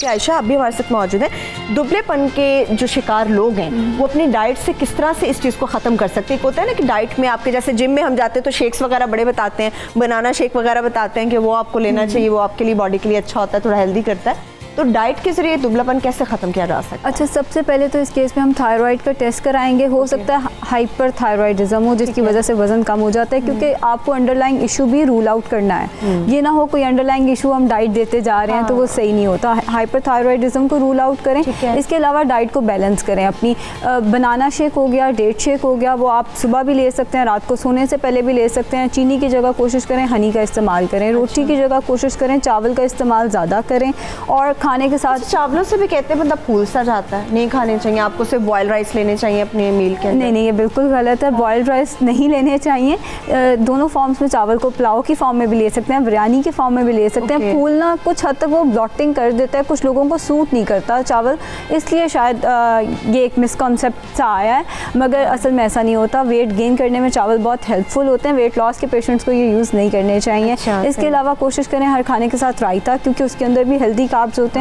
आयशा आप भी हमारे साथ मौजूद हैं। दुबलेपन के जो शिकार लोग हैं वो अपनी डाइट से किस तरह से इस चीज़ को ख़त्म कर सकते हैं? एक होता है ना कि डाइट में आपके जैसे जिम में हम जाते हैं तो शेक्स वगैरह बड़े बताते हैं, बनाना शेक वगैरह बताते हैं कि वो आपको लेना चाहिए, वो आपके लिए बॉडी के लिए अच्छा होता है, थोड़ा हेल्दी करता है। तो डाइट के जरिए दुबलापन कैसे ख़त्म किया जा सकता है? अच्छा, सबसे पहले तो इस केस में हम थायराइड का टेस्ट कराएंगे। हो सकता है हाइपर थायराइडिज्म हो जिसकी वजह से वजन कम हो जाता है, क्योंकि आपको अंडरलाइंग इशू भी रूल आउट करना है। ये ना हो कोई अंडरलाइंग इशू हम डाइट देते जा रहे हैं तो वो सही नहीं होता। हाइपर थायराइडिज्म को रूल आउट करें। इसके अलावा डाइट को बैलेंस करें अपनी। बनाना शेक हो गया, डेट शेक हो गया, वो आप सुबह भी ले सकते हैं, रात को सोने से पहले भी ले सकते हैं। चीनी की जगह कोशिश करें हनी का इस्तेमाल करें। रोटी की जगह कोशिश करें चावल का इस्तेमाल ज़्यादा करें। और खाने के साथ चावलों से भी कहते हैं मतलब फूल सा जाता है, नहीं खाने चाहिए, आपको सिर्फ बॉयल राइस लेने चाहिए अपने मील के अंदर। नहीं, ये बिल्कुल गलत है। बॉइल्ड राइस नहीं लेने चाहिए। दोनों फॉर्म्स में, चावल को पुलाव की फॉर्म में भी ले सकते हैं, बिरयानी की फॉर्म में भी ले सकते हैं। फूलना कुछ हद तक वो ब्लॉटिंग कर देता है, कुछ लोगों को सूट नहीं करता चावल, इसलिए शायद ये एक मिसकॉन्सेप्ट सा आया है, मगर असल में ऐसा नहीं होता। वेट गेन करने में चावल बहुत हेल्पफुल होते हैं। वेट लॉस के पेशेंट्स को ये यूज़ नहीं करने चाहिए। इसके अलावा कोशिश करें हर खाने के साथ रायता, क्योंकि उसके अंदर भी हेल्दी कार्ब्स होते हैं।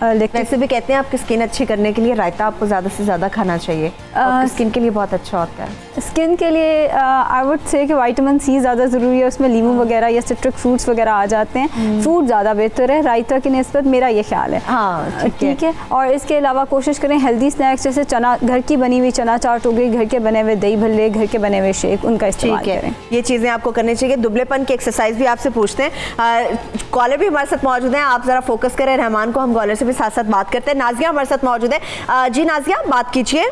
वैसे भी कहते हैं आपकी स्किन अच्छी करने के लिए रायता आपको ज़्यादा से ज़्यादा खाना चाहिए, स्किन के लिए बहुत अच्छा होता है। स्किन के लिए आई वुड से कि विटामिन सी ज़्यादा ज़रूरी है, उसमें लीमू वगैरह या सिट्रिक फ्रूट्स वगैरह आ जाते हैं। फ्रूट ज़्यादा बेहतर है रायता की निस्बत, मेरा ये ख्याल है। हाँ ठीक है। और इसके अलावा कोशिश करें हेल्दी स्नैक्स जैसे चना, घर की बनी हुई चना चाट हो गई, घर के बने हुए दही भल्ले, घर के बने हुए शेक, उनका इस्तेमाल करें। ये चीज़ें आपको करनी चाहिए। दुबलेपन की एक्सरसाइज भी आपसे पूछते हैं। कॉलर भी हमारे साथ मौजूद हैं, आप ज़रा फोकस करें रहमान को, हम कॉलर से भी साथ साथ बात करते हैं। नाजिया हमारे साथ मौजूद है। जी नाजिया, बात कीजिए।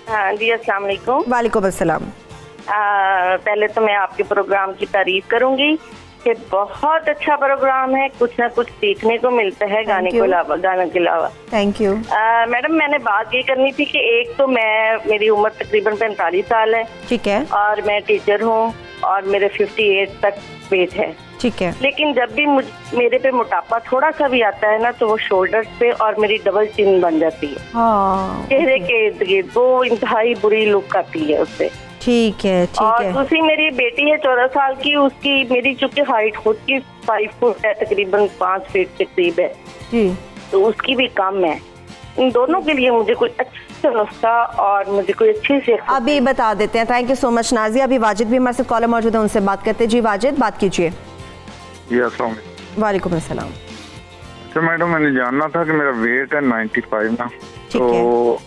हाँ जी, अस्सलाम वालेकुम। वालेकुम अस्सलाम। पहले तो मैं आपके प्रोग्राम की तारीफ करूंगी कि बहुत अच्छा प्रोग्राम है, कुछ ना कुछ सीखने को मिलता है गाने के अलावा। Thank you madam. मैंने बात ये करनी थी कि एक तो मेरी उम्र तकरीबन 45 साल है, ठीक है, और मैं टीचर हूँ और मेरे 58 तक वेट है, ठीक है। लेकिन जब भी मेरे पे मोटापा थोड़ा सा भी आता है ना तो वो शोल्डर्स पे और मेरी डबल चिन बन जाती है। चेहरे के इर्द गिर्द वो इंतहाई बुरी लुक आती है उससे। ठीक है, ठीक और है। दूसरी मेरी बेटी है 14 साल की, उसकी मेरी चूंकि हाइट खुद की 5 फुट है, तकरीबन 5 फीट के करीब है जी, तो उसकी भी कम है। इन दोनों के लिए मुझे कोई अच्छा नुस्खा और मुझे कोई अच्छी से अभी बता देते हैं। Thank you so much Nazia. अभी वाजिद भी हमारे साथ कॉलर मौजूद है, उनसे बात करते हैं। जी वाजिद, बात कीजिए। वालेकुम अस्सलाम। तो मैडम मैंने जानना था कि मेरा वेट है 95 ना, तो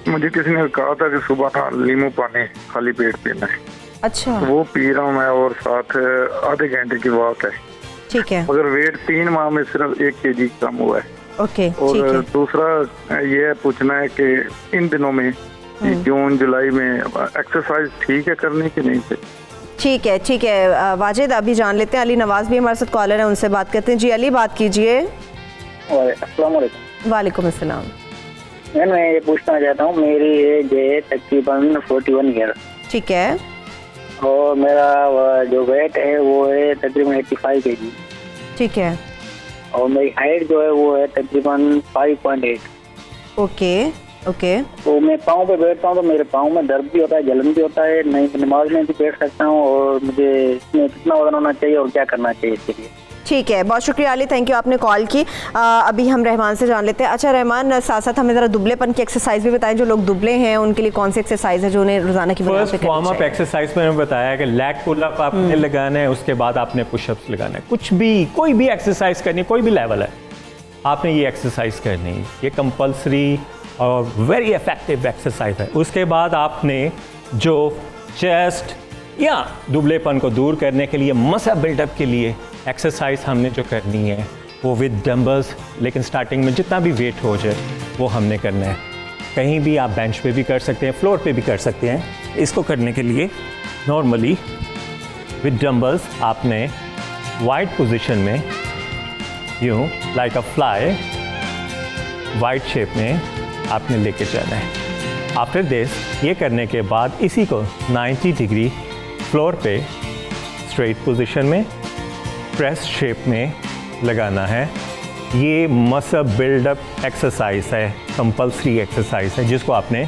मुझे किसी ने कहा था कि सुबह नींबू पानी खाली पेट पीना है। अच्छा, वो पी रहा हूँ मैं, और साथ आधे घंटे की वॉक है। ठीक है। मगर वेट 3 माह में सिर्फ 1 kg कम हुआ है। ओके, और दूसरा ये पूछना है कि इन दिनों में जून जुलाई में एक्सरसाइज ठीक है करने की नहीं से? ठीक है, ठीक है वाजिद, अभी जान लेते हैं। अली नवाज भी हमारे साथ कॉलर है, उनसे बात करते हैं। जी अली, बात कीजिए। वालेकुम अस्सलाम। मैं ये पूछना चाहता हूँ, मेरी एज है तकरीबन 41 ईयर। ठीक है। और मेरा जो वेट है वो है तकरीबन 85 kg। ठीक है। और मेरी हाइट जो है वो है तकरीबन 5.8। Okay okay. तो मैं पाँव पे बैठता हूँ तो मेरे पाँव में दर्द भी होता है, जलन भी होता है, नहीं नमाज में भी बैठ सकता हूँ, और मुझे इसमें कितना वजन होना चाहिए और क्या करना चाहिए इसके लिए? ठीक है, बहुत शुक्रिया अली, थैंक यू, आपने कॉल की। अभी हम रहमान से जान लेते हैं। अच्छा रहमान, साथ साथ हमें ज़रा दुबलेपन की एक्सरसाइज भी बताएं। जो लोग दुबले हैं उनके लिए कौन सी एक्सरसाइज है जो उन्हें रोजाना की वजह से करनी चाहिए? वार्म अप एक्सरसाइज में मैंने बताया कि लैट पुल अप आपने लगाना है, उसके बाद आपने पुशअप्स लगाना है। कुछ भी कोई भी एक्सरसाइज करनी, कोई भी लेवल है, आपने ये एक्सरसाइज करनी है। ये कंपलसरी और वेरी इफेक्टिव एक्सरसाइज है। उसके बाद आपने जो चेस्ट या दुबलेपन को दूर करने के लिए, मसल बिल्डअप के लिए एक्सरसाइज हमने जो करनी है वो विद डंबल्स, लेकिन स्टार्टिंग में जितना भी वेट हो जाए वो हमने करना है। कहीं भी आप बेंच पे भी कर सकते हैं, फ्लोर पे भी कर सकते हैं। इसको करने के लिए नॉर्मली विद डंबल्स आपने वाइड पोजीशन में यूँ लाइक अ फ्लाई वाइड शेप में आपने लेके जाना है। आफ्टर दिस ये करने के बाद इसी को 90 डिग्री फ्लोर पे स्ट्रेट पोजीशन में प्रेस शेप में लगाना है। ये मसल बिल्डअप एक्सरसाइज है, कंपल्सरी एक्सरसाइज है जिसको आपने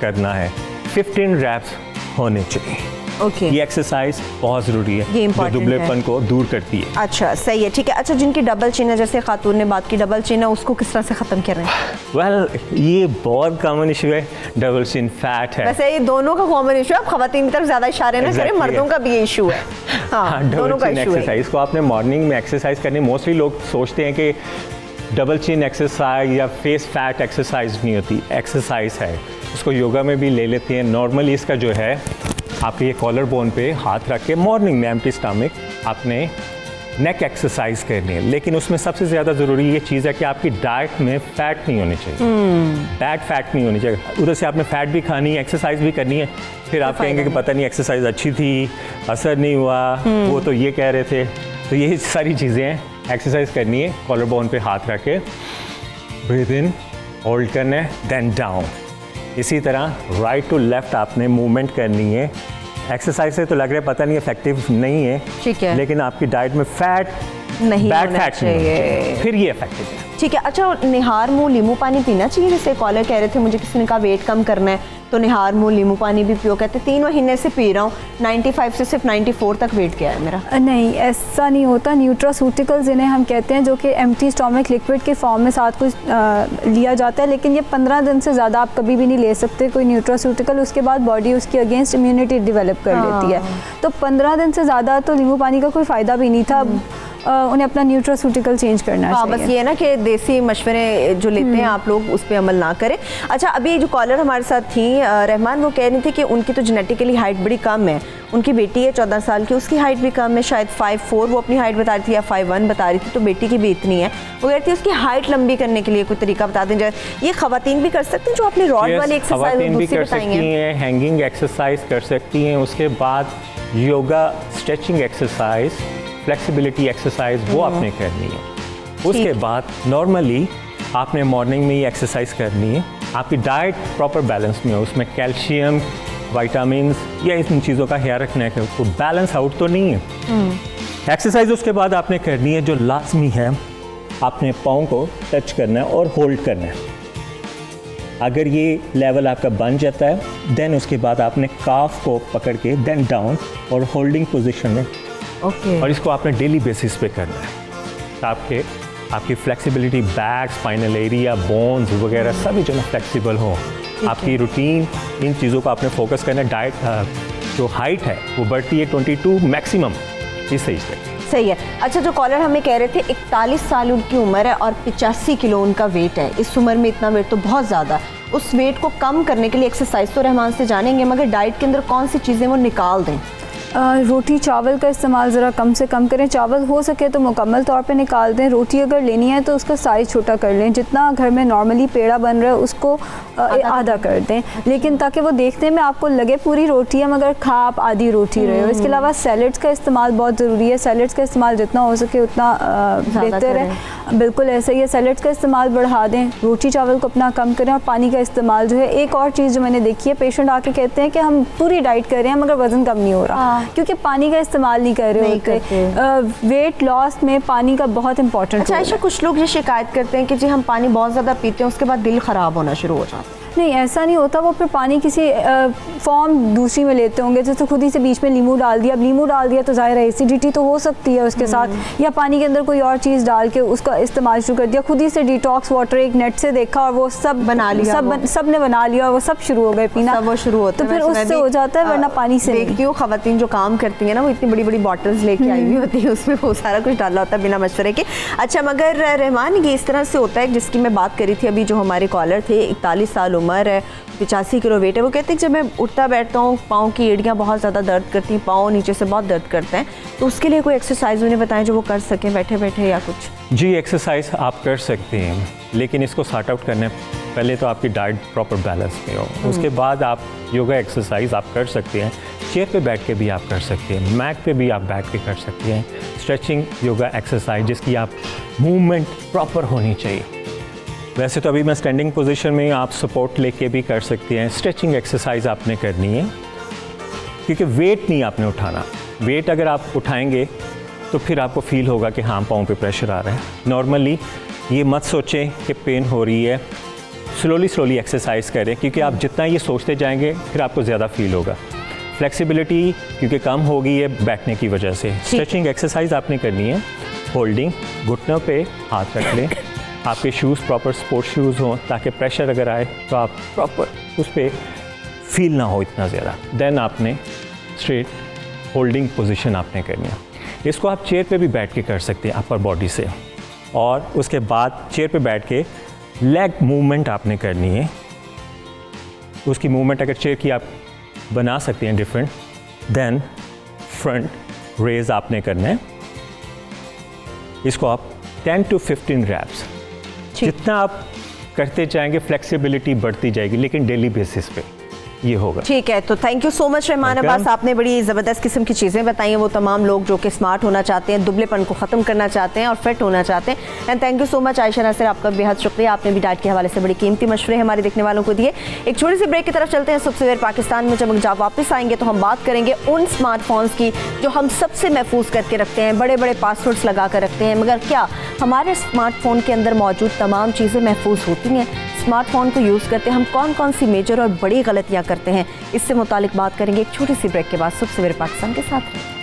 करना है। 15 रैप्स होने चाहिए। ये एक्सरसाइज बहुत ज़रूरी है, ये जो दुबलेपन को दूर करती है। अच्छा, सही है, ठीक है। अच्छा, जिनकी डबल चिन है, जैसे खातून ने बात की डबल चिन है, उसको किस तरह से ख़त्म कर रहे हैं? वेल, ये बहुत कॉमन इशू है, डबल चिन फैट है। वैसे ये दोनों का कॉमन इशू है, आप ख़वातीन की तरफ ज़्यादा इशारे ना करें, मर्दों का भी ये इशू है। हाँ, दोनों का इशू है। एक्सरसाइज को आपने मॉर्निंग में एक्सरसाइज करनी। मोस्टली लोग सोचते हैं कि डबल चिन एक्सरसाइज या फेस फैट एक्सरसाइज नहीं होती, एक्सरसाइज है। उसको योगा में भी ले लेते हैं। नॉर्मली इसका जो है आपके ये कॉलर बोन पे हाथ रख के मॉर्निंग में एम्प्टी स्टमक आपने नेक एक्सरसाइज करनी है। लेकिन उसमें सबसे ज़्यादा ज़रूरी ये चीज़ है कि आपकी डाइट में फ़ैट नहीं होनी चाहिए, बैड फैट नहीं होनी चाहिए। उधर से आपने फ़ैट भी खानी है, एक्सरसाइज भी करनी है, फिर आप कहेंगे कि पता नहीं एक्सरसाइज अच्छी थी, असर नहीं हुआ, वो तो ये कह रहे थे। तो ये सारी चीज़ें हैं, एक्सरसाइज करनी है, कॉलर बोन पे हाथ रख के ब्रीथ इन, होल्ड करना है, देन डाउन। इसी तरह राइट टू लेफ्ट आपने मूवमेंट करनी है। एक्सरसाइज से तो लग रहा है पता नहीं इफेक्टिव नहीं है, ठीक है, लेकिन आपकी डाइट में फैट नहीं बैड होना फैट चाहिए, फिर ये इफेक्टिव है। ठीक है। अच्छा, निहार मुँह नींबू पानी पीना चाहिए? जैसे कॉलर कह रहे थे मुझे किसी ने कहा वेट कम करना है तो निहार मुँह नींबू पानी भी पियो। कहते 3 महीने से पी रहा हूँ, 95 से सिर्फ 94 तक वेट गया है मेरा। नहीं, ऐसा नहीं होता। न्यूट्रास्यूटिकल्स इन्हें हम कहते हैं, जो कि एम्प्टी स्टमक लिक्विड के फॉर्म में साथ कुछ लिया जाता है, लेकिन ये 15 दिन से ज़्यादा आप कभी भी नहीं ले सकते कोई न्यूट्रास्यूटिकल। उसके बाद बॉडी उसकी अगेंस्ट इम्यूनिटी डेवलप कर लेती है। तो 15 दिन से ज़्यादा तो नींबू पानी का कोई फ़ायदा भी नहीं था। उन्हें अपना न्यूट्रास्यूटिकल चेंज करना चाहिए। बस ये ना कि देसी मशवरे जो लेते हैं आप लोग उस पर अमल ना करें। अच्छा, अभी जो कॉलर हमारे साथ थी रहमान, वो कह रही थी कि उनकी तो जेनेटिकली हाइट बड़ी कम है। उनकी बेटी है 14 साल की, उसकी हाइट भी कम है, शायद 5'4" वो अपनी हाइट बता रही थी, या 5'1" बता रही थी, तो बेटी की भी इतनी है। वो कह रही थी उसकी हाइट लंबी करने के लिए कोई तरीका बता दें। ये खवातीन भी कर सकती हैं जो आपने रॉड वाली एक्सरसाइज भी कर सकती हैं, हैंगिंग एक्सरसाइज कर सकती हैं। उसके बाद yoga, stretching exercise, flexibility exercise वो आपने करनी है। उसके बाद नॉर्मली आपने मॉर्निंग में ये एक्सरसाइज करनी है। आपकी डाइट प्रॉपर बैलेंस में हो, उसमें कैल्शियम, विटामिन्स या इन चीज़ों का ख्याल रखना है कि बैलेंस आउट तो नहीं है। एक्सरसाइज उसके बाद आपने करनी है जो लाजमी है, आपने पाँव को टच करना है और होल्ड करना है। अगर ये लेवल आपका बन जाता है देन उसके बाद आपने काफ को पकड़ के देन डाउन और होल्डिंग पोजीशन में, और इसको आपने डेली बेसिस पे करना है। आपकी flexibility, back, spinal area, bones वगैरह सभी जो है फ्लेक्सिबल हो। आपकी रूटीन, इन चीज़ों को आपने फोकस करना है। डाइट जो हाइट है वो बढ़ती है 22 मैक्सिमम इस एज तक। सही है। अच्छा, जो कॉलर हमें कह रहे थे 41 साल उनकी उम्र है और 85 किलो उनका वेट है। इस उम्र में इतना वेट तो बहुत ज़्यादा है। उस वेट को कम करने के लिए एक्सरसाइज तो रहमान से जानेंगे, मगर डाइट के अंदर कौन सी चीज़ें वो निकाल दें? रोटी चावल का इस्तेमाल ज़रा कम से कम करें। चावल हो सके तो मुकम्मल तौर पे निकाल दें। रोटी अगर लेनी है तो उसका साइज़ छोटा कर लें। जितना घर में नॉर्मली पेड़ा बन रहा है उसको आधा कर दें, लेकिन ताकि वो देखने में आपको लगे पूरी रोटी है मगर खा आप आधी रोटी रहे हो। इसके अलावा सैलड्स का इस्तेमाल बहुत ज़रूरी है। सैलड्स का इस्तेमाल जितना हो सके उतना बेहतर है। बिल्कुल ऐसा ही है, सैलड्स का इस्तेमाल बढ़ा दें। रोटी चावल को अपना कम करें और पानी का इस्तेमाल जो है। एक और चीज़ जो मैंने देखी है, पेशेंट आके कहते हैं कि हम पूरी डाइट कर रहे हैं मगर वज़न कम नहीं हो रहा, क्योंकि पानी का इस्तेमाल नहीं कर रहे होते। वेट लॉस में पानी का बहुत इंपॉर्टेंट। अच्छा, कुछ लोग ये शिकायत करते हैं कि जी हम पानी बहुत ज़्यादा पीते हैं उसके बाद दिल ख़राब होना शुरू हो जाता है। नहीं, ऐसा नहीं होता, वो फिर पानी किसी फॉर्म दूसरी में लेते होंगे, जैसे खुद ही से बीच में नींबू डाल दिया। अब नींबू डाल दिया तो ज़ाहिर है एसिडिटी तो हो सकती है उसके साथ, या पानी के अंदर कोई और चीज़ डाल के उसका इस्तेमाल शुरू कर दिया। खुद ही से डिटॉक्स वाटर एक नेट से देखा और वो सब बना लिया, सब ने बना लिया और वो सब शुरू हो गए पीना, वो शुरू होता है, तो फिर उससे हो जाता है, वरना पानी से देखती हूँ खवातीन जो काम करती हैं ना, वो इतनी बड़ी बड़ी बॉटल्स लेके आई हुई होती है, उसमें वो सारा कुछ डाला होता है बिना मशवरे के। अच्छा, मगर रहमान ये इस तरह से होता है जिसकी मैं बात करी थी अभी, जो हमारे कॉलर थे, 41 साल उम्र है, 85 किलो वेट है, वो कहते हैं जब मैं उठता बैठता हूँ पाँव की एड़ियाँ बहुत ज़्यादा दर्द करती हैं, पाँव नीचे से बहुत दर्द करते हैं, तो उसके लिए कोई एक्सरसाइज उन्हें बताएं जो वो कर सकें बैठे बैठे या कुछ? जी, एक्सरसाइज आप कर सकते हैं, लेकिन इसको सॉर्ट आउट करने पहले तो आपकी डाइट प्रॉपर बैलेंस में हो, उसके बाद आप योगा एक्सरसाइज आप कर सकते हैं। चेयर पे बैठ के भी आप कर सकते हैं, मैट पे भी आप बैठ के कर सकते हैं। स्ट्रेचिंग योगा एक्सरसाइज जिसकी आप मूवमेंट प्रॉपर होनी चाहिए। वैसे तो अभी मैं स्टैंडिंग पोजीशन में, आप सपोर्ट लेके भी कर सकते हैं। स्ट्रेचिंग एक्सरसाइज आपने करनी है, क्योंकि वेट नहीं आपने उठाना। वेट अगर आप उठाएंगे तो फिर आपको फील होगा कि हाँ पाँव पे प्रेशर आ रहा है। नॉर्मली ये मत सोचें कि पेन हो रही है, स्लोली एक्सरसाइज करें, क्योंकि आप जितना ये सोचते जाएंगे फिर आपको ज़्यादा फील होगा। फ्लेक्सिबिलिटी क्योंकि कम हो गई है बैठने की वजह से। स्ट्रेचिंग एक्सरसाइज आपने करनी है। होल्डिंग, घुटनों पे हाथ रख लें, आपके शूज़ प्रॉपर स्पोर्ट शूज़ हों, ताकि प्रेशर अगर आए तो आप प्रॉपर उस पर फील ना हो इतना ज़्यादा। देन आपने स्ट्रेट होल्डिंग पोजीशन आपने करनी है। इसको आप चेयर पे भी बैठ के कर सकते हैं अपर बॉडी से, और उसके बाद चेयर पे बैठ के लेग मूवमेंट आपने करनी है। उसकी मूवमेंट अगर चेयर की आप बना सकते हैं डिफरेंट, देन फ्रंट रेज आपने करना है। इसको आप 10 to 15 रैप्स, जितना आप करते जाएंगे फ्लेक्सिबिलिटी बढ़ती जाएगी, लेकिन डेली बेसिस पे ये होगा। ठीक है, तो thank you so much Rahman Abbas, आपने बड़ी ज़बरदस्त किस्म की चीज़ें बताई हैं वो तमाम लोग जो कि स्मार्ट होना चाहते हैं, दुबलेपन को ख़त्म करना चाहते हैं और फिट होना चाहते हैं। And thank you so much Ayesha Nasir, आपका बेहद शुक्रिया, आपने भी डाइट के हवाले से बड़ी कीमती मशवरे हमारे देखने वालों को दिए। एक छोटी सी ब्रेक की तरफ चलते हैं। सुबह सवेर पाकिस्तान में जब आप वापस आएंगे तो हम बात करेंगे उन स्मार्टफोन्स की जो हम सबसे महफूज करके रखते हैं, बड़े बड़े पासवर्ड्स लगा कर रखते हैं, मगर क्या हमारे स्मार्टफोन के अंदर मौजूद तमाम चीज़ें महफूज होती हैं? स्मार्टफोन को यूज़ करते हम कौन कौन सी मेजर और बड़ी गलतियाँ करते हैं, इससे मुतालिक बात करेंगे एक छोटी सी ब्रेक के बाद। सुबह सवेरे पाकिस्तान के साथ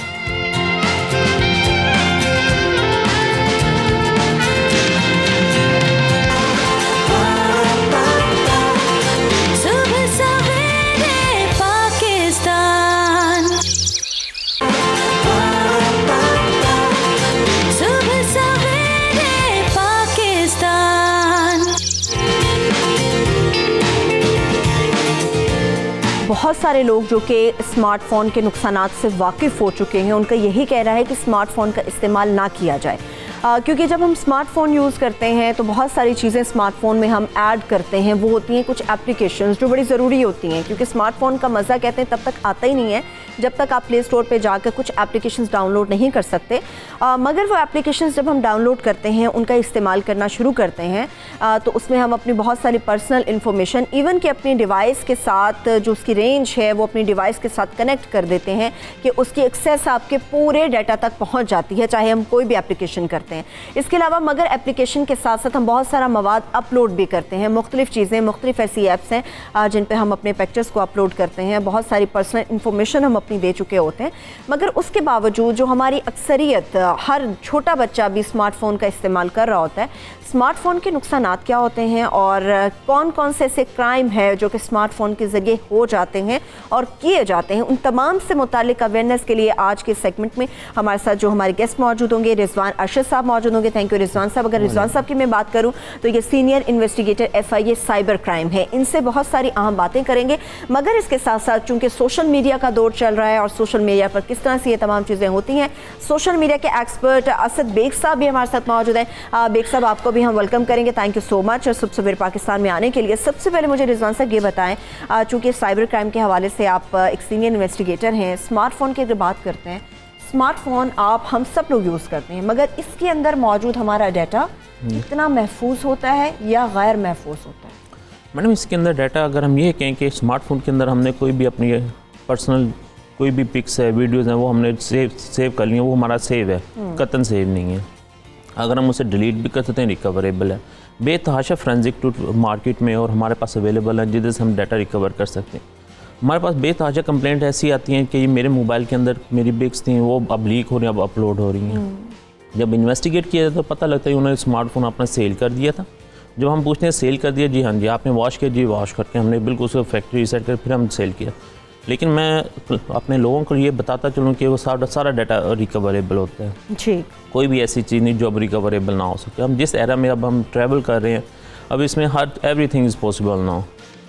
बहुत सारे लोग जो कि स्मार्टफ़ोन के नुकसानात से वाकिफ़ हो चुके हैं, उनका यही कहना है कि स्मार्टफ़ोन का इस्तेमाल ना किया जाए, क्योंकि जब हम स्मार्टफ़ोन यूज़ करते हैं तो बहुत सारी चीज़ें स्मार्टफ़ोन में हम ऐड करते हैं। वो होती हैं कुछ एप्लीकेशंस जो बड़ी ज़रूरी होती हैं, क्योंकि स्मार्टफ़ोन का मज़ा कहते हैं तब तक आता ही नहीं है जब तक आप प्ले स्टोर पे जाकर कुछ एप्लीकेशंस डाउनलोड नहीं कर सकते। मगर वो एप्लीकेशंस जब हम डाउनलोड करते हैं, उनका इस्तेमाल करना शुरू करते हैं, तो उसमें हम अपनी बहुत सारी पर्सनल इन्फॉर्मेशन, इवन कि अपनी डिवाइस के साथ जो उसकी रेंज है वो अपनी डिवाइस के साथ कनेक्ट कर देते हैं कि उसकी एक्सेस आपके पूरे डाटा तक पहुँच जाती है, चाहे हम कोई भी एप्लीकेशन करते हैं। इसके अलावा मगर एप्लीकेशन के साथ साथ हम बहुत सारा मवाद अपलोड भी करते हैं, मुख्तलिफ चीज़ें, मुख्तलिफ ऐसी ऐप्स हैं जिन पर हम अपने पिक्चर्स को अपलोड करते हैं, बहुत सारी पर्सनल इन्फॉर्मेशन हम अपनी दे चुके होते हैं। मगर उसके बावजूद जो हमारी अक्सरियत, हर छोटा बच्चा भी स्मार्टफ़ोन का इस्तेमाल कर रहा होता है। स्मार्टफ़ोन के नुकसानात क्या होते हैं और कौन कौन से ऐसे क्राइम है जो कि स्मार्टफ़ोन के ज़रिए हो जाते हैं और किए जाते हैं, उन तमाम से मुतालिक अवेयरनेस के लिए आज के सेगमेंट में हमारे साथ जो हमारे गेस्ट मौजूद होंगे, रिजवान अरशद साहब मौजूद होंगे। थैंक यू रिजवान साहब। अगर रिजवान साहब की मैं बात करूं तो ये senior investigator FIA cyber crime है, इनसे बहुत सारी अहम बातें करेंगे। मगर इसके साथ साथ चूँकि सोशल मीडिया का दौर चल रहा है और सोशल मीडिया पर किस तरह से ये तमाम चीज़ें होती हैं, सोशल मीडिया के एक्सपर्ट असद बेग साहब भी हमारे साथ मौजूद हैं। बेग साहब, आपको भी हम वेलकम करेंगे, थैंक यू सो मच सुबह सवेरे पाकिस्तान में आने के लिए। सबसे पहले मुझे रिजवान साहब ये बताएं, चूँकि साइबर क्राइम के हवाले से आप एक सीनियर इन्वेस्टिगेटर हैं, स्मार्टफ़ोन की अगर बात करते हैं, स्मार्टफ़ोन आप हम सब लोग यूज़ करते हैं, मगर इसके अंदर मौजूद हमारा डाटा कितना महफूज होता है या गैर महफूज होता है? मैडम, इसके अंदर डाटा अगर हम ये कहें कि स्मार्टफोन के अंदर हमने कोई भी अपनी पर्सनल कोई भी पिक्स है, वीडियोज़ हैं, वो हमने सेव कर लिए, वो हमारा सेव है, कतन सेव नहीं है। अगर हम उसे डिलीट भी कर सकते हैं, रिकवरेबल है। बेतहाशा फ्रेंसिक टूल मार्केट में और हमारे पास अवेलेबल है जिससे हम डाटा रिकवर कर सकते हैं। हमारे पास बेतहाशा कंप्लेंट ऐसी आती हैं कि मेरे मोबाइल के अंदर मेरी पिक्स थी वो अब लीक हो रही हैं, अब अपलोड हो रही हैं। जब इन्वेस्टिगेट किया जाता तो पता लगता है उन्होंने स्मार्टफोन अपना सेल कर दिया था। जब हम पूछते हैं सेल कर दिया, जी हाँ जी आपने वॉश किया, जी वॉश करके हमने बिल्कुल उसको फैक्ट्री रीसेट कर फिर हम सेल किया। लेकिन मैं अपने लोगों को ये बताता चलूँ कि वो सारा डाटा रिकवरेबल होता है जी, कोई भी ऐसी चीज़ नहीं जो अब रिकवरेबल ना हो सके। हम जिस एरा में अब हम ट्रैवल कर रहे हैं अब इसमें हर एवरीथिंग इज़ पॉसिबल ना हो,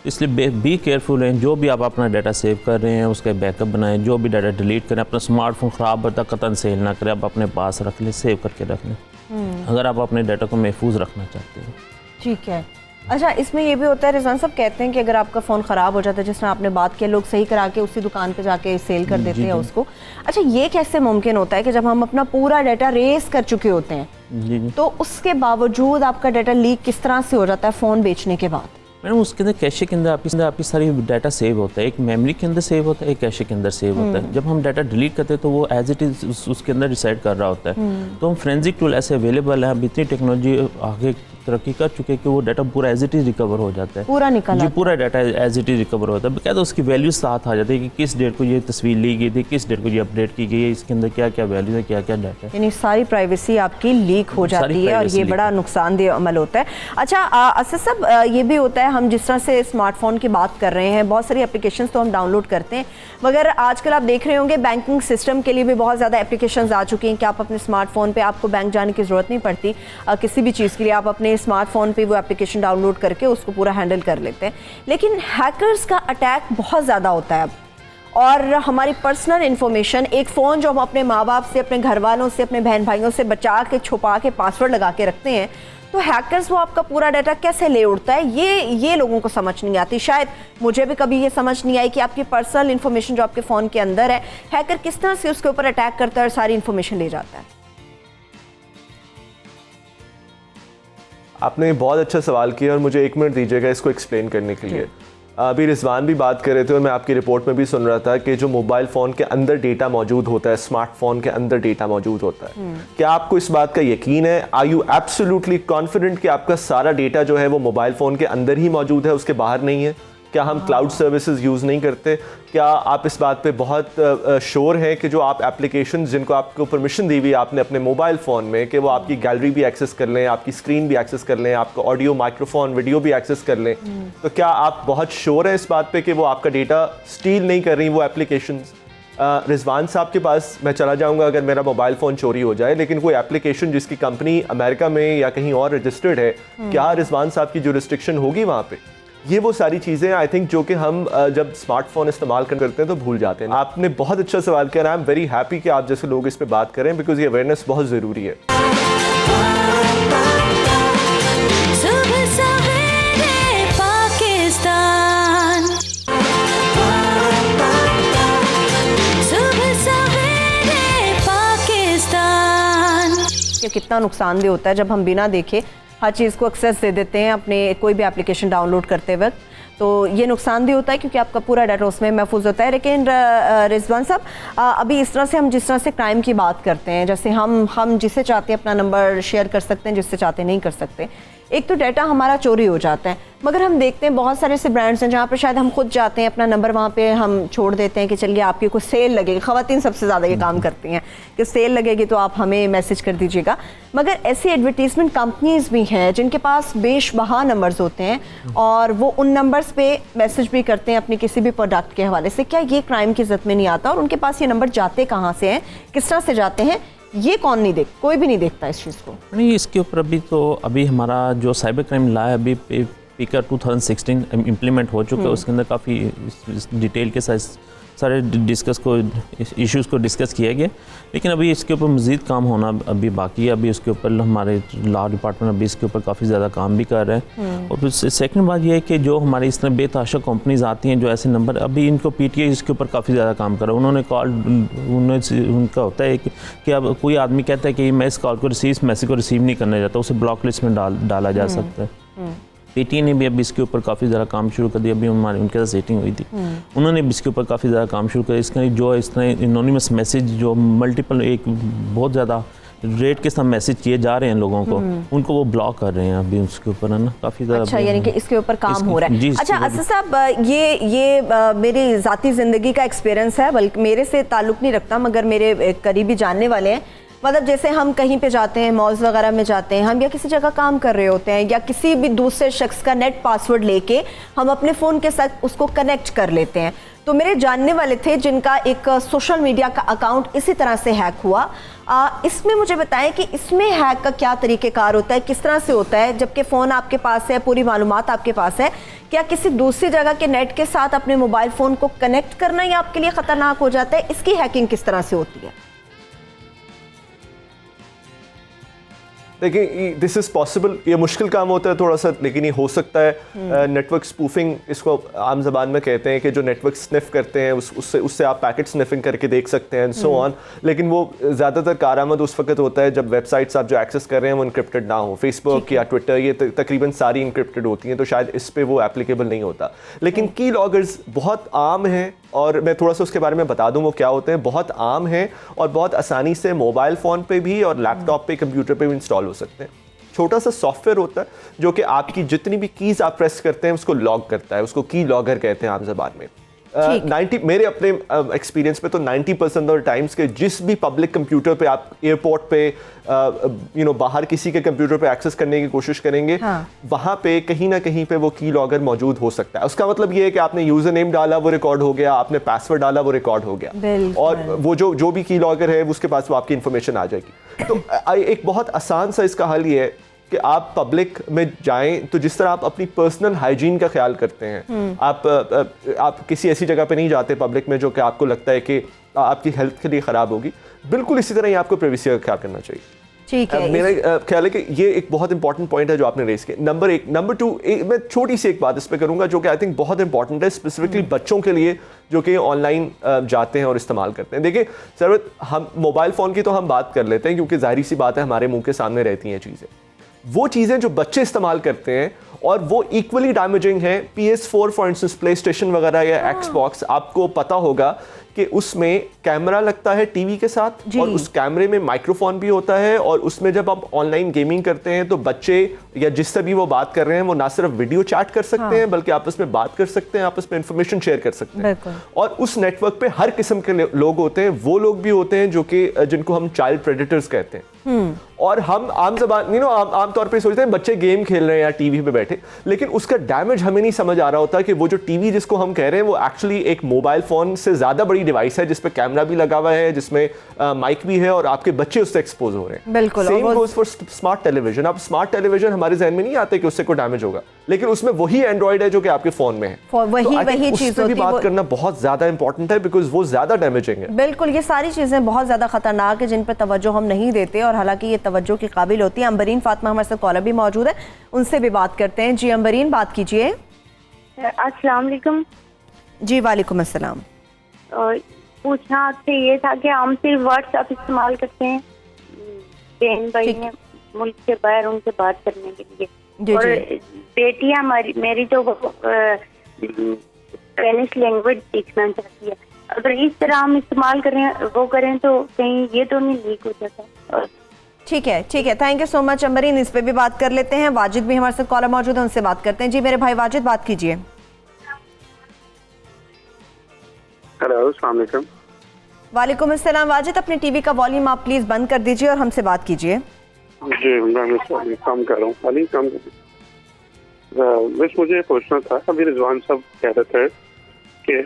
इसलिए बी केयरफुल हैं। जो भी आप अपना डाटा सेव कर रहे हैं उसका बैकअप बनाएं, जो भी डाटा डिलीट करें अपना स्मार्टफोन ख़राब होता कतन सेल ना करें, आप अपने पास रख लें, सेव करके रख लें अगर आप अपने डाटा को महफूज रखना चाहते हैं। ठीक है। अच्छा, इसमें ये भी होता है, रिजवान साहब कहते हैं कि अगर आपका फ़ोन ख़राब हो जाता है, जिस तरह आपने बात किया, लोग सही करा के उसी दुकान पे जाके सेल कर देते हैं उसको। अच्छा, ये कैसे मुमकिन होता है कि जब हम अपना पूरा डाटा रेस कर चुके होते हैं तो उसके बावजूद आपका डाटा लीक किस तरह से हो जाता है फ़ोन बेचने के बाद? मैडम उसके अंदर कैशे के अंदर आपकी सारी डाटा सेव होता है, एक मेमोरी के अंदर सेव होता है, एक कैशे के अंदर सेव होता है। जब हम डाटा डिलीट करते हैं तो वो एज इट इज़ उसके अंदर रिसाइड कर रहा होता है। तो हम फोरेंसिक टूल ऐसे अवेलेबल है, अब इतनी टेक्नोलॉजी आगे तरक्की कर चुके हैं कि वो डाटा पूरा एज इट इज़ रिकवर हो जाता है, पूरा निकल जी पूरा data as it is recover होता है। बकायदा उसकी वैल्यू साथ आ जाती है कि किस डेट को ये तस्वीर ली गई थी, किस डेट को ये अपडेट की गई है, इसके अंदर क्या क्या वैल्यू है, क्या क्या डाटा है, यानी सारी प्राइवेसी आपकी लीक हो जाती है और ये बड़ा नुकसानदेह अमल होता है। अच्छा असद साहब, ये भी होता है, हम जिस तरह से स्मार्टफोन की बात कर रहे हैं, बहुत सारी एप्लीकेशंस तो हम डाउनलोड करते हैं, मगर आजकल आप देख रहे होंगे बैंकिंग सिस्टम के लिए भी बहुत ज़्यादा एप्लीकेशंस आ चुकी हैं कि आप अपने स्मार्टफोन पे, आपको बैंक जाने की ज़रूरत नहीं पड़ती, किसी भी चीज़ के लिए आप अपने स्मार्टफोन पे वो एप्लीकेशन डाउनलोड करके उसको पूरा हैंडल कर लेते हैं। लेकिन हैकर्स का अटैक बहुत ज़्यादा होता है अब, और हमारी पर्सनल इन्फॉर्मेशन, एक फ़ोन जो हम अपने माँ बाप से, अपने घर वालों से, अपने बहन भाइयों से बचा के, छुपा के, पासवर्ड लगा के रखते हैं, तो हैकर्स वो आपका पूरा डाटा कैसे ले उड़ता है, ये लोगों को समझ नहीं आती। शायद मुझे भी कभी ये समझ नहीं आई कि आपकी पर्सनल इन्फॉर्मेशन जो आपके फ़ोन के अंदर है, हैकर किस तरह से उसके ऊपर अटैक करता है और सारी इन्फॉर्मेशन ले जाता है। आपने बहुत अच्छा सवाल किया और मुझे 1 मिनट दीजिएगा इसको एक्सप्लेन करने के लिए। अभी रिजवान भी बात कर रहे थे और मैं आपकी रिपोर्ट में भी सुन रहा था कि जो मोबाइल फ़ोन के अंदर डेटा मौजूद होता है, स्मार्टफोन के अंदर डेटा मौजूद होता है, क्या आपको इस बात का यकीन है? आर यू एब्सोल्युटली कॉन्फिडेंट कि आपका सारा डेटा जो है वो मोबाइल फ़ोन के अंदर ही मौजूद है, उसके बाहर नहीं है? क्या हम क्लाउड सर्विसेज यूज़ नहीं करते? क्या आप इस बात पे बहुत श्योर हैं कि जो आप एप्लीकेशन जिनको आपको परमिशन दी हुई आपने अपने मोबाइल फ़ोन में कि वो आपकी गैलरी भी एक्सेस कर लें, आपकी स्क्रीन भी एक्सेस कर लें, आपको ऑडियो, माइक्रोफोन, वीडियो भी एक्सेस कर लें, तो क्या आप बहुत श्योर हैं इस बात पे कि वो आपका डेटा स्टील नहीं कर रही वो एप्लीकेशंस? रिजवान साहब के पास मैं चला जाऊंगा अगर मेरा मोबाइल फ़ोन चोरी हो जाए, लेकिन कोई एप्लीकेशन जिसकी कंपनी अमेरिका में या कहीं और रजिस्टर्ड है, क्या रिजवान साहब की जुरिस्डिक्शन होगी वहाँ पे? ये वो सारी चीज़ें आई थिंक जो कि हम जब स्मार्टफोन इस्तेमाल करते हैं तो भूल जाते हैं। आपने बहुत अच्छा सवाल किया, आई एम वेरी हैप्पी कि आप जैसे लोग इस पे बात करें, बिकॉज ये अवेयरनेस बहुत ज़रूरी है। कितना नुकसानदेह होता है जब हम बिना देखे हर चीज़ को एक्सेस दे देते हैं अपने कोई भी एप्लीकेशन डाउनलोड करते वक्त, तो ये नुकसानदेह होता है क्योंकि आपका पूरा डाटा उसमें महफूज होता है। लेकिन रिजवान साहब, अभी इस तरह से हम जिस तरह से क्राइम की बात करते हैं, जैसे हम जिसे चाहते हैं अपना नंबर शेयर कर सकते हैं, जिससे चाहते नहीं कर सकते, एक तो डाटा हमारा चोरी हो जाता है, मगर हम देखते हैं बहुत सारे ऐसे ब्रांड्स हैं जहाँ पर शायद हम खुद जाते हैं, अपना नंबर वहाँ पे हम छोड़ देते हैं कि चलिए आपकी कोई सेल लगेगी। ख़वातीन सबसे ज़्यादा ये काम करती हैं कि सेल लगेगी तो आप हमें मैसेज कर दीजिएगा, मगर ऐसी एडवर्टीज़मेंट कंपनीज़ भी हैं जिनके पास बेशबहा नंबर्स होते हैं और वो उन नंबर्स पे मैसेज भी करते हैं अपने किसी भी प्रोडक्ट के हवाले से। क्या ये क्राइम की ज़द में नहीं आता? और उनके पास ये नंबर जाते कहाँ से हैं, किस तरह से जाते हैं, ये कौन नहीं देख, कोई भी नहीं देखता इस चीज़ को? नहीं, इसके ऊपर अभी हमारा जो साइबर क्राइम लॉ है अभी पीकर 2016 इम्प्लीमेंट हो चुका है, उसके अंदर काफ़ी डिटेल के साथ सारे इश्यूज़ को डिस्कस किया गया, लेकिन अभी इसके ऊपर मज़ीद काम होना अभी बाकी है। अभी उसके ऊपर हमारे लॉ डिपार्टमेंट अभी इसके ऊपर काफ़ी ज़्यादा काम भी कर रहे हैं। और फिर सेकंड बात यह है कि जो हमारे इस तरह बेतहाशा कंपनीज आती हैं जो ऐसे नंबर, अभी इनको पीटीआई इसके ऊपर काफ़ी ज़्यादा काम कर रहा है। उन्होंने कॉल उनका होता है कि अब कोई आदमी कहता है कि मैं इस कॉल को मैसेज को रिसीव नहीं करना चाहता, उसे ब्लॉक लिस्ट में डाला जा सकता है। पीटीआई ने भी अभी इसके ऊपर काफ़ी ज़्यादा काम शुरू कर दिया। अभी हमारे उनके साथ सेटिंग हुई थी, उन्होंने भी इसके ऊपर काफ़ी ज़्यादा काम शुरू किया। इसका जो इस तरह एनोनिमस मैसेज जो मल्टीपल एक बहुत ज़्यादा रेट के साथ मैसेज किए जा रहे हैं लोगों को, उनको वो ब्लॉक कर रहे हैं अभी उसके ऊपर है ना काफ़ी ज़्यादा। अच्छा, यानी कि इसके ऊपर काम हो रहा है। जी, अच्छा असद साहब, ये मेरी ज़ाती ज़िंदगी का एक्सपीरियंस है, बल्कि मेरे से ताल्लुक़ नहीं रखता, मगर मेरे करीबी जानने वाले हैं। मतलब जैसे हम कहीं पे जाते हैं, मॉल्स वगैरह में जाते हैं हम, या किसी जगह काम कर रहे होते हैं, या किसी भी दूसरे शख्स का नेट पासवर्ड लेके हम अपने फ़ोन के साथ उसको कनेक्ट कर लेते हैं। तो मेरे जानने वाले थे जिनका एक सोशल मीडिया का अकाउंट इसी तरह से हैक हुआ। इसमें मुझे बताएं कि इसमें हैक का क्या तरीक़ेकार होता है, किस तरह से होता है, जबकि फ़ोन आपके पास है, पूरी मालूमात आपके पास है, क्या किसी दूसरी जगह के नेट के साथ अपने मोबाइल फ़ोन को कनेक्ट करना ही आपके लिए ख़तरनाक हो जाता है? इसकी हैकिंग किस तरह से होती है? देखिए, दिस इज़ पॉसिबल, ये मुश्किल काम होता है थोड़ा सा, लेकिन ये हो सकता है। नेटवर्क स्पूफिंग इसको आम ज़बान में कहते हैं, कि जो नेटवर्क स्निफ करते हैं उससे आप पैकेट स्निफिंग करके देख सकते हैं, सो ऑन। लेकिन वो ज़्यादातर कारआमद उस वक्त होता है जब वेबसाइट्स आप जो एक्सेस कर रहे हैं वो इनक्रिप्टेड ना हो। फेसबुक या ट्विटर ये तकरीबन सारी इनक्रिप्टेड होती हैं, तो शायद इस पर वो एप्लीकेबल नहीं होता। लेकिन की लॉगर्स बहुत आम हैं, और मैं थोड़ा सा उसके बारे में बता दूं वो क्या होते हैं। बहुत आम हैं और बहुत आसानी से मोबाइल फ़ोन पे भी और लैपटॉप पे, कंप्यूटर पे भी इंस्टॉल हो सकते हैं। छोटा सा सॉफ्टवेयर होता है जो कि आपकी जितनी भी कीज़ आप प्रेस करते हैं उसको लॉग करता है, उसको की लॉगर कहते हैं आम ज़बान में। 90 मेरे अपने एक्सपीरियंस पे तो 90% ऑफ टाइम्स के जिस भी पब्लिक कंप्यूटर पे आप एयरपोर्ट पे बाहर किसी के कंप्यूटर पे एक्सेस करने की कोशिश करेंगे, वहाँ पे कहीं ना कहीं पे वो की लॉगर मौजूद हो सकता है। उसका मतलब ये है कि आपने यूज़र नेम डाला वो रिकॉर्ड हो गया, आपने पासवर्ड डाला वो रिकॉर्ड हो गया, और वो जो भी की लॉगर है उसके पास वो आपकी इन्फॉर्मेशन आ जाएगी। तो एक बहुत आसान सा इसका हल ये है कि आप पब्लिक में जाएं तो जिस तरह आप अपनी पर्सनल हाइजीन का ख्याल करते हैं, आप किसी ऐसी जगह पे नहीं जाते पब्लिक में जो कि आपको लगता है कि आपकी हेल्थ के लिए ख़राब होगी, बिल्कुल इसी तरह ही आपको प्राइवेसी का ख्याल करना चाहिए। ठीक है, मेरा ख्याल है कि ये एक बहुत इंपॉर्टेंट पॉइंट है जो आपने रेस किया। नंबर 1। नंबर 2, मैं छोटी सी एक बात इस पर करूंगा जो कि आई थिंक बहुत इंपॉर्टेंट है, स्पेसिफिकली बच्चों के लिए जो कि ऑनलाइन जाते हैं और इस्तेमाल करते हैं। देखिए सरवत, हम मोबाइल फ़ोन की तो हम बात कर लेते हैं क्योंकि जाहिर सी बात है हमारे मुंह के सामने रहती हैं चीज़ें। वो चीज़ें जो बच्चे इस्तेमाल करते हैं और वो इक्वली डैमेजिंग है। PS4 for instance, play station वगैरह या एक्सबॉक्स, आपको पता होगा कि उसमें कैमरा लगता है टीवी के साथ, और उस कैमरे में माइक्रोफोन भी होता है, और उसमें जब आप ऑनलाइन गेमिंग करते हैं तो बच्चे या जिससे भी वो बात कर रहे हैं वो ना सिर्फ वीडियो चैट कर सकते हैं बल्कि आपस में बात कर सकते हैं, आपस में इंफॉर्मेशन शेयर कर सकते हैं। और उस नेटवर्क पे हर किस्म के लोग होते हैं। वो लोग भी होते हैं जो कि जिनको हम चाइल्ड प्रेडेटर्स कहते हैं। और हम आम ज़बान आम तौर पे सोचते हैं बच्चे गेम खेल रहे हैं या टीवी पे बैठे, लेकिन उसका डैमेज हमें नहीं समझ आ रहा होता कि वो जो टीवी जिसको हम कह रहे हैं वो एक्चुअली एक मोबाइल फ़ोन से ज़्यादा बड़ी डिवाइस है जिसपे कैमरा भी लगा हुआ है, जिसमें माइक भी है, और आपके बच्चे उससे एक्सपोज हो रहे हैं। बिल्कुल। Same goes for smart television. अब स्मार्ट टेलीविजन हमारे जहन में नहीं आते कि उससे कोई डैमेज होगा, लेकिन उसमें वही एंड्रॉइड है जो कि आपके फ़ोन में है। वही चीज़ भी बात करना बहुत ज़्यादा इंपॉर्टेंट है बिकॉज वो ज़्यादा डैमेजिंग है। बिल्कुल, ये सारी चीज़ें बहुत ज़्यादा खतरनाक है जिन पर तवज्जो हम नहीं देते, और हालांकि ये तवज्जो की काबिल होती है। अंबरीन फातिमा हमारे साथ कॉलर भी मौजूद है, उनसे भी बात करते हैं। जी अंबरीन, बात कीजिए। अस्सलाम वालेकुम। जी वालेकुम अस्सलाम। पूछना आपसे ये था कि हम सिर्फ व्हाट्सएप इस्तेमाल करते हैं बहन भाई ने मुल्क के बाहर उनसे बात करने के लिए, और बेटियां मेरी तो स्पेनिश लैंग्वेज सीखना चाहती है। अगर इस तरह हम इस्तेमाल करें तो कहीं ये तो नहीं लीक हो जाता? ठीक है, थैंक यू सो मच अंबरीन। इस पे भी बात कर लेते हैं। वाजिद भी हमारे साथ कॉलर मौजूद है, उनसे बात करते हैं। जी मेरे भाई वाजिद, बात कीजिए। हेलो, अस्सलाम वालेकुम। वालेकुम अस्सलाम। वाजिद, अपने टीवी का वॉल्यूम आप प्लीज बंद कर दीजिए और हमसे बात कीजिए। जी मैं काम कर रहा हूँ, बस मुझे पूछना था, अभी रिजवान साहब कह रहे थे कि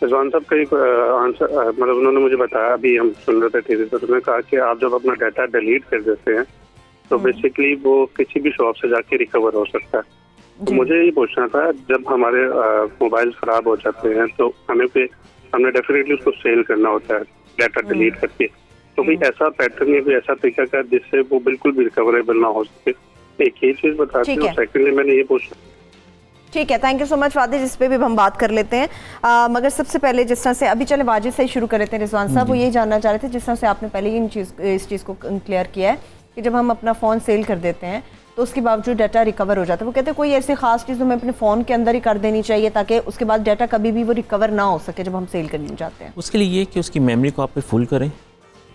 रिजवान साहब कई आंसर मतलब उन्होंने मुझे बताया, अभी हम सुन रहे थे टीवी पर, उन्होंने कहा कि आप जब अपना डाटा डिलीट कर देते हैं तो बेसिकली वो किसी भी शॉप से जाके रिकवर हो सकता है। तो मुझे ये पूछना था, जब हमारे मोबाइल खराब हो जाते हैं तो हमें डेफिनेटली उसको सेल करना होता है डाटा डिलीट करके, तो कोई ऐसा पैटर्न या कोई ऐसा तरीका का जिससे वो बिल्कुल भी रिकवरेबल ना हो सके? एक ये चीज बताती हूँ। सेकेंडली मैंने ये पूछना। ठीक है, thank you so much Wajid, इस पे भी हम बात कर लेते हैं। मगर सबसे पहले जिस तरह से अभी चले वाजिद से ही शुरू कर लेते हैं। रिजवान साहब वो ये जानना चाह रहे थे, जिस तरह से आपने पहले ही इस चीज़ को क्लियर किया है कि जब हम अपना फ़ोन सेल कर देते हैं तो उसके बावजूद डाटा रिकवर हो जाता है, वो कहते हैं कोई ऐसी खास चीज़ हमें अपने फ़ोन के अंदर ही कर देनी चाहिए ताकि उसके बाद डाटा कभी भी वो रिकवर ना हो सके जब हम सेल करने जाते हैं? उसके लिए ये कि उसकी मेमोरी को आप फुल करें,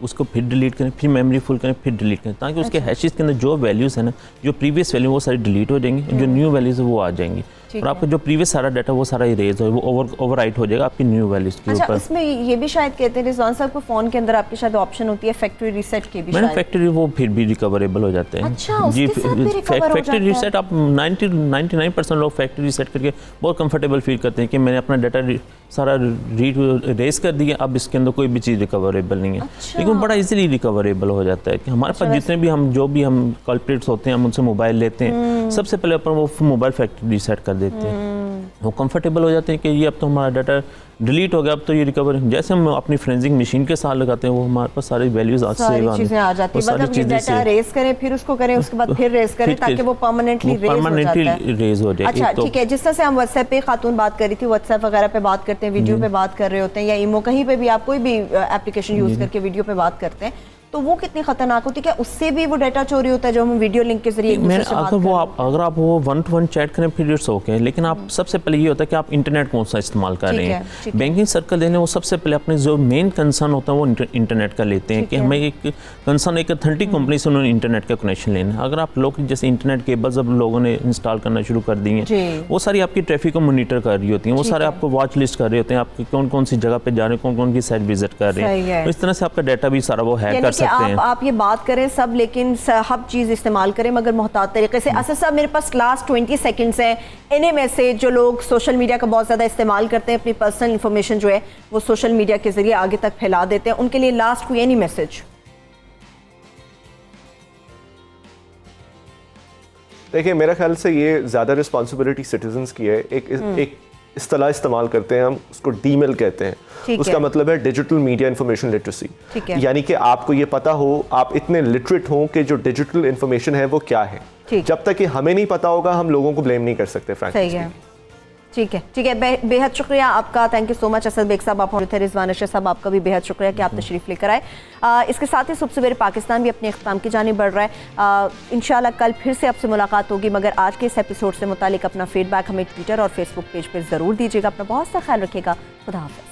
उसको फिर डिलीट करें, फिर मेमोरी फुल करें, फिर डिलीट करें, ताकि उसके हैशेस के अंदर जो वैल्यूज़ है ना, जो प्रीवियस वैल्यू वो सारी डिलीट हो जाएंगी, जो न्यू वैल्यूज़ है वो आ जाएंगी और आपका जो प्रीवियस सारा डाटा वो सारा इरेज हो, वो ओवरराइट हो जाएगा आपकी न्यू वैल्यूज़ के ऊपर। इसमें ये भी शायद कहते हैं रिजवान साहब को फ़ोन के अंदर आपके शायद ऑप्शन होती है फैक्ट्री रीसेट की भी, मैंने फैक्ट्री वो फिर भी रिकवरेबल हो जाते हैं। अच्छा, जी, फैक्ट्री रीसेट आप 99% लोग फैक्ट्री रीसेट करके बहुत कंफर्टेबल फील करते हैं कि मैंने अपना डाटा सारा रेस कर दिया, अब इसके अंदर कोई भी चीज़ रिकवरेबल नहीं है। अच्छा। लेकिन बड़ा इजीली रिकवरेबल हो जाता है कि हमारे पास जितने भी हम कल्प्रिट्स होते हैं, हम उनसे मोबाइल लेते हैं, सबसे पहले अपन वो मोबाइल फैक्ट्री रीसेट कर देते हैं, वो कंफर्टेबल हो जाते हैं कि ये अब तो हमारा डाटा डिलीट हो गया, अब तो ये रिकवर, जैसे हम अपनी फ्रेंजिंग मशीन के साथ लगाते हैं वो हमारे पास सारी वैल्यूज आ जाती है, मतलब ये डाटा रेस करें फिर उसको करें, उसके बाद फिर रेस करें ताकि वो परमानेंटली रेज हो जाए। अच्छा ठीक है, जिस तरह से हम व्हाट्सएप पे खातून बात कर रही थी, व्हाट्सएप वगैरह पे बात करते हैं, वीडियो पे बात कर रहे होते हैं, या ईमो कहीं पे भी आप कोई भी एप्लीकेशन यूज करके वीडियो पे बात करते हैं, तो वो कितनी खतरनाक होती है? क्या उससे भी वो डाटा चोरी होता है जो हम वीडियो लिंक के जरिए अगर आप वो 1-to-1 चैट करें फिर इट्स ओके, लेकिन आप सबसे पहले ये होता है कि आप इंटरनेट कौन सा इस्तेमाल कर रहे हैं। बैंकिंग सर्कल लेने वो सबसे पहले अपने जो मेन कंसर्न होता है वो इंटरनेट का लेते हैं कि हमें एक कंसर्न एक अथेंटिक कंपनी से उन्होंने इंटरनेट का कनेक्शन लेना है। अगर आप लोग जैसे इंटरनेट केबल्स अब लोगों ने इंस्टॉल करना शुरू कर दी हैं, वो सारी आपकी ट्रैफिक को मॉनिटर कर रही होती हैं, वो सारे आपको वॉच लिस्ट कर रहे होते हैं, आप कौन कौन सी जगह पे जा रहे हैं, कौन कौन की साइट विजिट कर रहे हैं, इस तरह से आपका डाटा भी सारा वो हैक कर सकते हैं। आप ये बात करें सब, लेकिन हर चीज़ इस्तेमाल करें मगर मोहतात तरीके से। असद साहब, मेरे पास लास्ट 20 सेकंड्स हैं, इन्हीं में से जो लोग सोशल मीडिया का बहुत ज़्यादा इस्तेमाल करते हैं, अपनी पर्सनल इन्फॉर्मेशन जो है वो सोशल मीडिया के जरिए आगे तक फैला देते हैं, उनके लिए लास्ट कोई एनी मैसेज? देखिए, मेरा ख्याल से ये ज़्यादा रिस्पॉन्सिबिलिटी सिटीजन्स की है। एक इस्तेलाह इस्तेमाल करते हैं हम, उसको डीमेल कहते हैं। उसका मतलब है डिजिटल मीडिया इंफॉर्मेशन लिटरेसी, यानी कि आपको ये पता हो, आप इतने लिटरेट हों कि जो डिजिटल इंफॉर्मेशन है वो क्या है। जब तक कि हमें नहीं पता होगा हम लोगों को ब्लेम नहीं कर सकते फ्रैंकली। ठीक है, बेहद शुक्रिया आपका, thank you so much Asad Baig sahab, आप थे। रिजवान अशरफ साहब, आपका भी बेहद शुक्रिया कि आप तशरीफ़ लेकर आए। इसके साथ ही सुबह सवेरे पाकिस्तान भी अपने इख्तिताम की जानिब बढ़ रहा है। इंशाल्लाह कल फिर से आपसे मुलाकात होगी, मगर आज के इस एपिसोड से मुतालिक अपना फीडबैक हमें ट्विटर और फेसबुक पेज पर ज़रूर दीजिएगा। अपना बहुत सा ख्याल रखिएगा। खुदा हाफ़िज़।